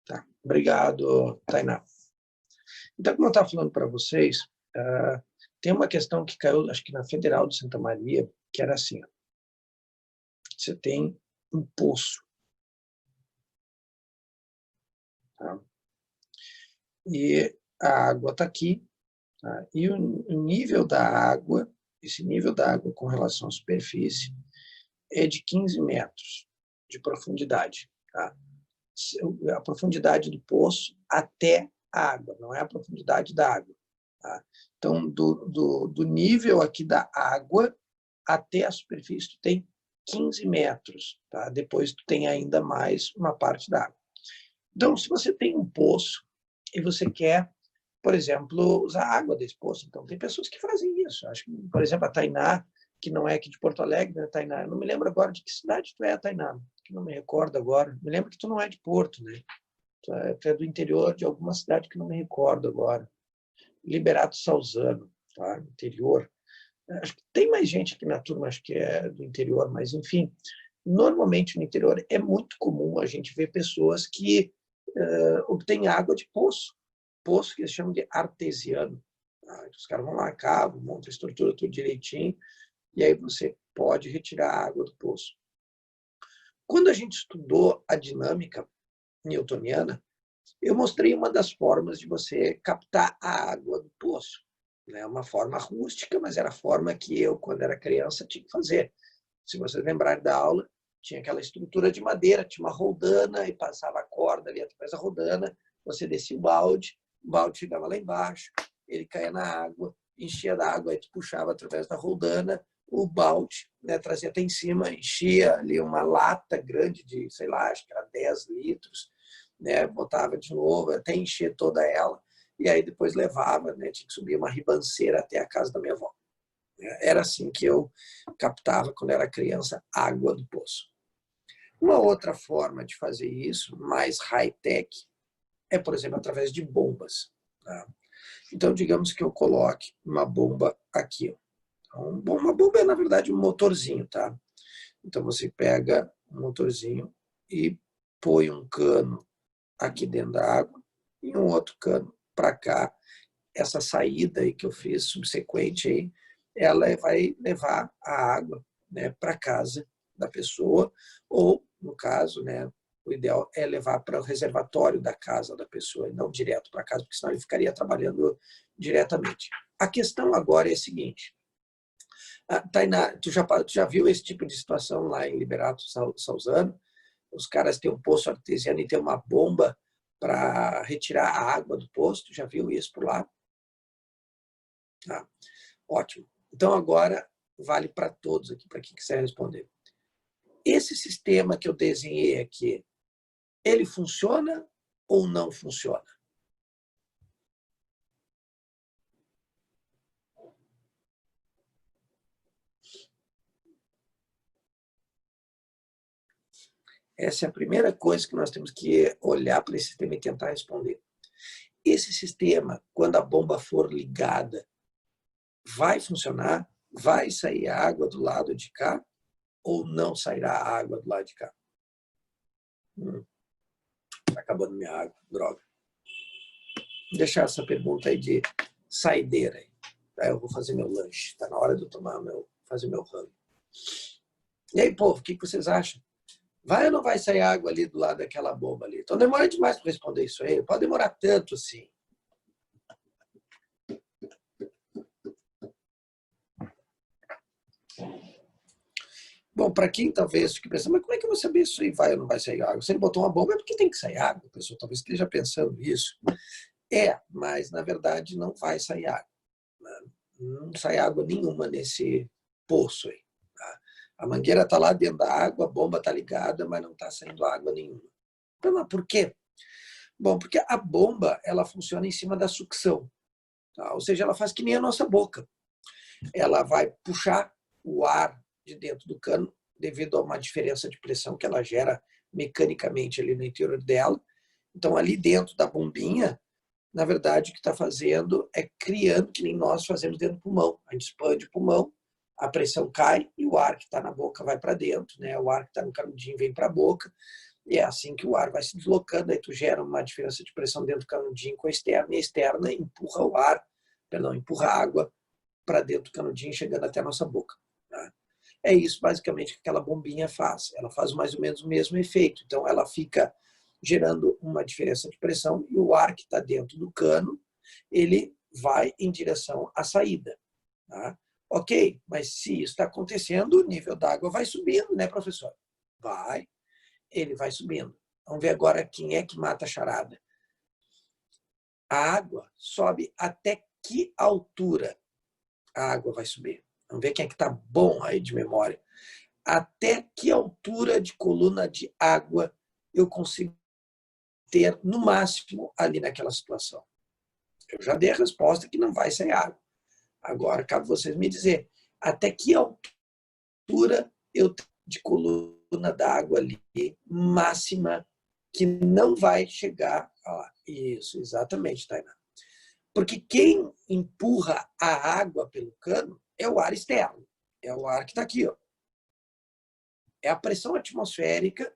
Tá. Obrigado, Tainá. Então, como eu estava falando para vocês, tem uma questão que caiu, acho que na Federal de Santa Maria, que era assim. Você tem um poço. Tá? E a água está aqui. Tá? E o nível da água, esse nível da água com relação à superfície, é de 15 metros de profundidade. Tá? A profundidade do poço até a água, não é a profundidade da água. Tá? Então, do nível aqui da água até a superfície, tu tem 15 metros. Tá? Depois, tu tem ainda mais uma parte da água. Então, se você tem um poço e você quer, por exemplo, usar a água desse poço, então tem pessoas que fazem isso. Acho que, por exemplo, a Tainá, que não é aqui de Porto Alegre, né, Tainá? Eu não me lembro agora de que cidade tu é, Tainá, que não me recordo agora. Me lembro que tu não é de Porto, né? Tu é do interior de alguma cidade que não me recordo agora. Liberato Salzano, tá? Interior. Acho que tem mais gente aqui na turma, acho que é do interior, mas enfim, normalmente no interior é muito comum a gente ver pessoas que obtêm água de poço que eles chamam de artesiano. Tá? Os caras vão lá, cavam, montam a estrutura tudo direitinho, e aí você pode retirar a água do poço. Quando a gente estudou a dinâmica newtoniana, eu mostrei uma das formas de você captar a água do poço. É uma forma rústica, mas era a forma que eu, quando era criança, tinha que fazer. Se vocês lembrarem da aula, tinha aquela estrutura de madeira, tinha uma roldana e passava a corda ali através da roldana, você descia o balde chegava lá embaixo, ele caía na água, enchia da água, aí tu puxava através da roldana, o balde, né, trazia até em cima, enchia ali uma lata grande de, sei lá, acho que era 10 litros, né, botava de novo, até encher toda ela, e aí depois levava, né, tinha que subir uma ribanceira até a casa da minha avó. Era assim que eu captava, quando era criança, água do poço. Uma outra forma de fazer isso, mais high-tech, é, por exemplo, através de bombas. Tá? Então, digamos que eu coloque uma bomba aqui. Então, uma bomba é, na verdade, um motorzinho. Tá? Então, você pega um motorzinho e põe um cano aqui dentro da água e um outro cano para cá. Essa saída aí que eu fiz, subsequente, aí, ela vai levar a água, né, para casa da pessoa, ou, no caso, né, o ideal é levar para o reservatório da casa da pessoa, e não direto para casa, porque senão ele ficaria trabalhando diretamente. A questão agora é a seguinte, Tainá, tu já viu esse tipo de situação lá em Liberato Salzano? Os caras têm um poço artesiano e tem uma bomba para retirar a água do poço, tu já viu isso por lá? Tá? Ótimo. Então, agora vale para todos aqui, para quem quiser responder. Esse sistema que eu desenhei aqui, ele funciona ou não funciona? Essa é a primeira coisa que nós temos que olhar para esse sistema e tentar responder. Esse sistema, quando a bomba for ligada, vai funcionar? Vai sair a água do lado de cá? Ou não sairá a água do lado de cá? Está acabando minha água, droga. Vou deixar essa pergunta aí de saideira. Aí eu vou fazer meu lanche. Está na hora de eu fazer meu rango. E aí, povo, o que vocês acham? Vai ou não vai sair água ali do lado daquela bomba ali? Então demora demais para responder isso aí. Não pode demorar tanto assim. Bom, para quem talvez fique pensando, mas como é que eu vou saber se vai ou não vai sair água? Se ele botou uma bomba é porque tem que sair água. A pessoa talvez esteja pensando nisso. Mas na verdade não vai sair água. Não sai água nenhuma nesse poço aí. Tá? A mangueira está lá dentro da água, a bomba está ligada, mas não está saindo água nenhuma. Mas por quê? Bom, porque a bomba ela funciona em cima da sucção. Tá? Ou seja, ela faz que nem a nossa boca. Ela vai puxar o ar de dentro do cano devido a uma diferença de pressão que ela gera mecanicamente ali no interior dela. Então, ali dentro da bombinha, na verdade, o que está fazendo é criando, que nem nós fazemos dentro do pulmão. A gente expande o pulmão, a pressão cai e o ar que está na boca vai para dentro, né? O ar que está no canudinho vem para a boca, e é assim que o ar vai se deslocando, aí tu gera uma diferença de pressão dentro do canudinho com a externa, e a externa empurra o ar, perdão, empurra a água para dentro do canudinho, chegando até a nossa boca. Tá? É isso basicamente que aquela bombinha faz. Ela faz mais ou menos o mesmo efeito. Então ela fica gerando uma diferença de pressão e o ar que está dentro do cano, ele vai em direção à saída. Tá? Ok, mas se isso está acontecendo, o nível da água vai subindo, né, professor? Vai, ele vai subindo. Vamos ver agora quem é que mata a charada. A água sobe até que altura a água vai subir? Vamos ver quem é que está bom aí de memória. Até que altura de coluna de água eu consigo ter, no máximo, ali naquela situação? Eu já dei a resposta que não vai sair água. Agora, cabe vocês me dizer, até que altura eu tenho de coluna d'água ali, máxima, que não vai chegar a... Isso, exatamente, Tainá. Porque quem empurra a água pelo cano é o ar externo. É o ar que está aqui. Ó. É a pressão atmosférica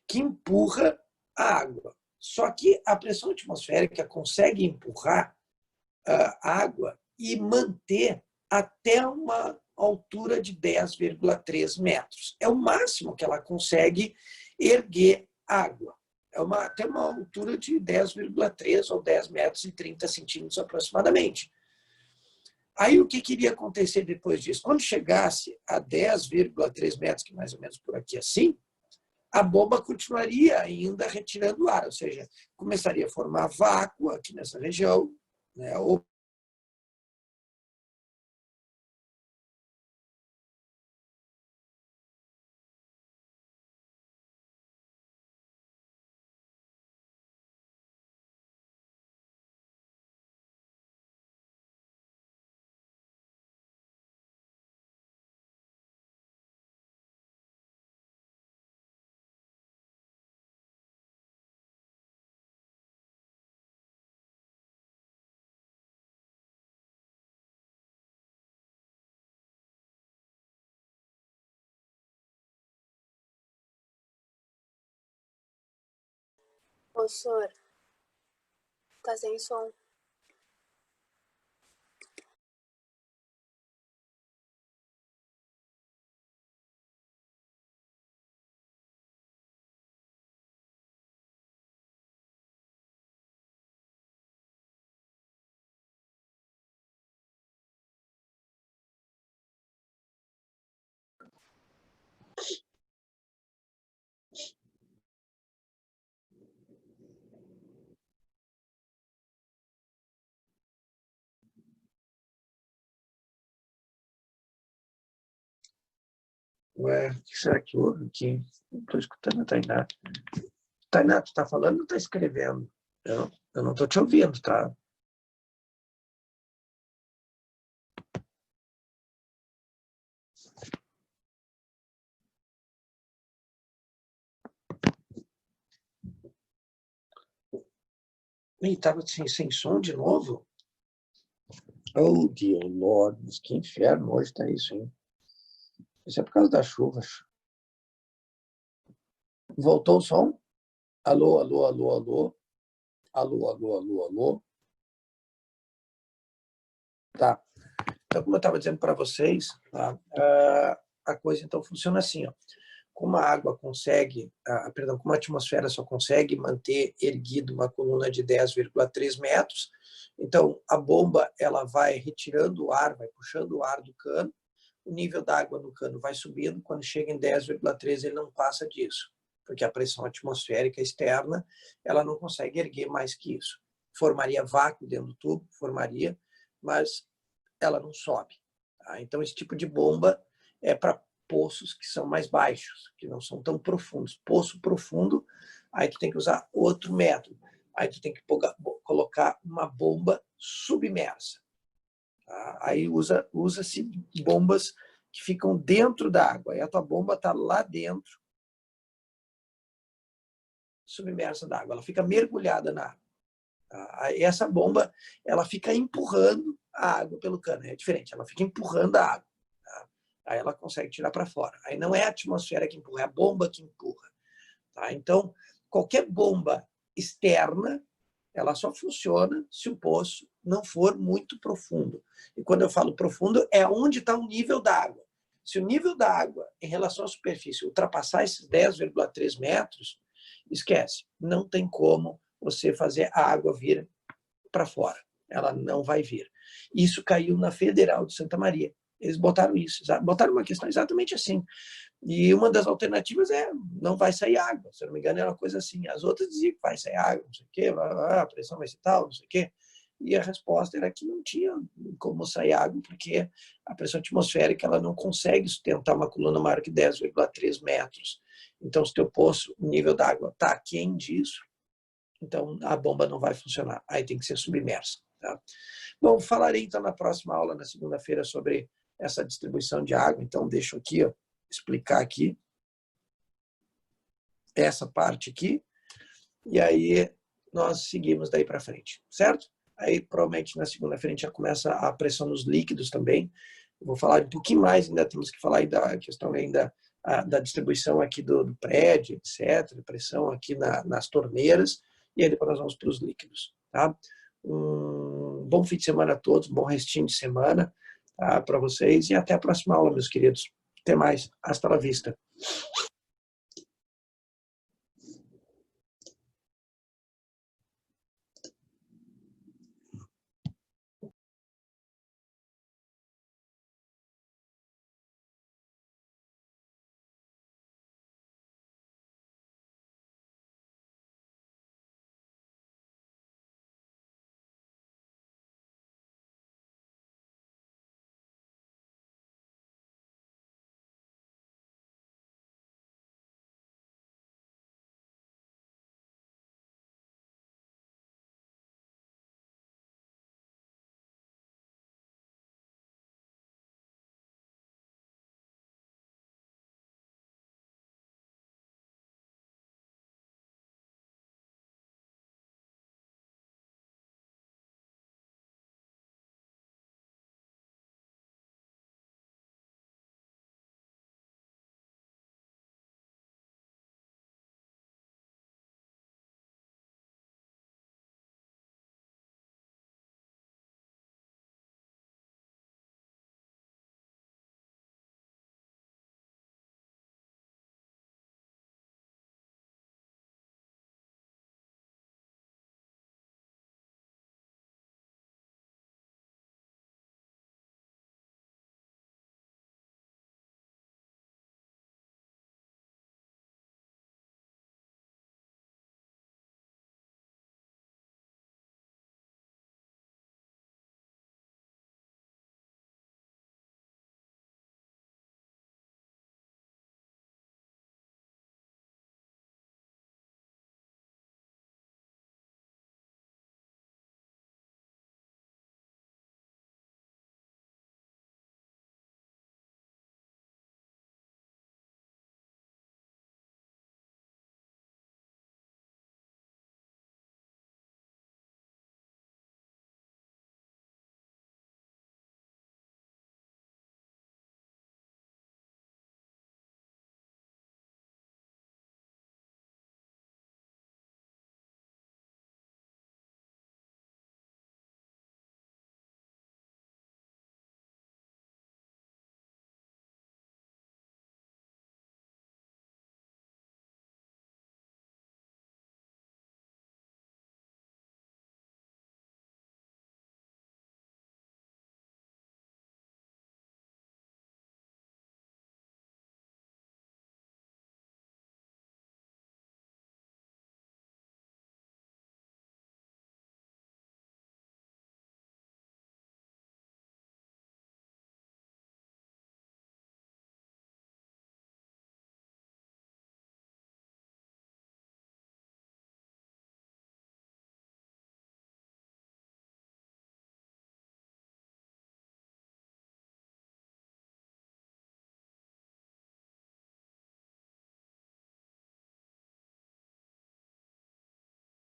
que empurra a água. Só que a pressão atmosférica consegue empurrar a água e manter até uma altura de 10,3 metros. É o máximo que ela consegue erguer água. Tem uma altura de 10,3 ou 10 metros e 30 centímetros aproximadamente. Aí o que iria acontecer depois disso? Quando chegasse a 10,3 metros, que mais ou menos por aqui assim, a bomba continuaria ainda retirando ar, ou seja, começaria a formar vácuo aqui nessa região, né, ou Professor, tá sem som. Ué, o que será que houve aqui? Não estou escutando a Tainá. Tainá, tu está falando ou está escrevendo? Eu não estou te ouvindo, tá? Ih, estava sem som de novo? Oh, dear Lord, mas que inferno hoje está isso, hein? Isso é por causa das chuvas. Voltou o som? Alô, alô, alô, alô. Alô, alô, alô, alô. Tá. Então, como eu estava dizendo para vocês, tá? A coisa então funciona assim, ó. Como a água consegue, perdão, como a atmosfera só consegue manter erguido uma coluna de 10,3 metros, então a bomba ela vai retirando o ar, vai puxando o ar do cano, o nível da água no cano vai subindo, quando chega em 10,3 ele não passa disso, porque a pressão atmosférica externa ela não consegue erguer mais que isso. Formaria vácuo dentro do tubo, formaria, mas ela não sobe. Tá? Então esse tipo de bomba é para poços que são mais baixos, que não são tão profundos. Poço profundo, aí tu tem que usar outro método. Aí tu tem que colocar uma bomba submersa. Tá? Aí usa-se bombas que ficam dentro da água. Aí a tua bomba está lá dentro, submersa da água, ela fica mergulhada na água. E essa bomba, ela fica empurrando a água pelo cano, é diferente, ela fica empurrando a água. Tá? Aí ela consegue tirar para fora. Aí não é a atmosfera que empurra, é a bomba que empurra. Tá? Então, qualquer bomba externa, ela só funciona se o poço não for muito profundo. E quando eu falo profundo, é onde está o nível da água. Se o nível da água em relação à superfície ultrapassar esses 10,3 metros, esquece, não tem como você fazer a água vir para fora. Ela não vai vir. Isso caiu na Federal de Santa Maria. Eles botaram isso, botaram uma questão exatamente assim. E uma das alternativas é não vai sair água. Se eu não me engano, era uma coisa assim. As outras diziam que vai sair água, não sei o quê, a pressão vai ser tal, não sei o quê. E a resposta era que não tinha como sair água, porque a pressão atmosférica ela não consegue sustentar uma coluna maior que 10,3 metros. Então, se o teu poço, o nível da água está aquém disso, então a bomba não vai funcionar. Aí tem que ser submersa. Tá? Bom, falarei então na próxima aula, na segunda-feira, sobre essa distribuição de água. Então, deixo aqui, ó, explicar aqui essa parte aqui. E aí nós seguimos daí para frente, certo? Aí, provavelmente, na segunda-feira, a gente já começa a pressão nos líquidos também. Eu vou falar um pouquinho mais, ainda temos que falar aí da questão ainda da distribuição aqui do prédio, etc., pressão aqui nas torneiras, e aí depois nós vamos para os líquidos, tá? Um bom fim de semana a todos, um bom restinho de semana, tá, para vocês, e até a próxima aula, meus queridos. Até mais. Hasta la vista.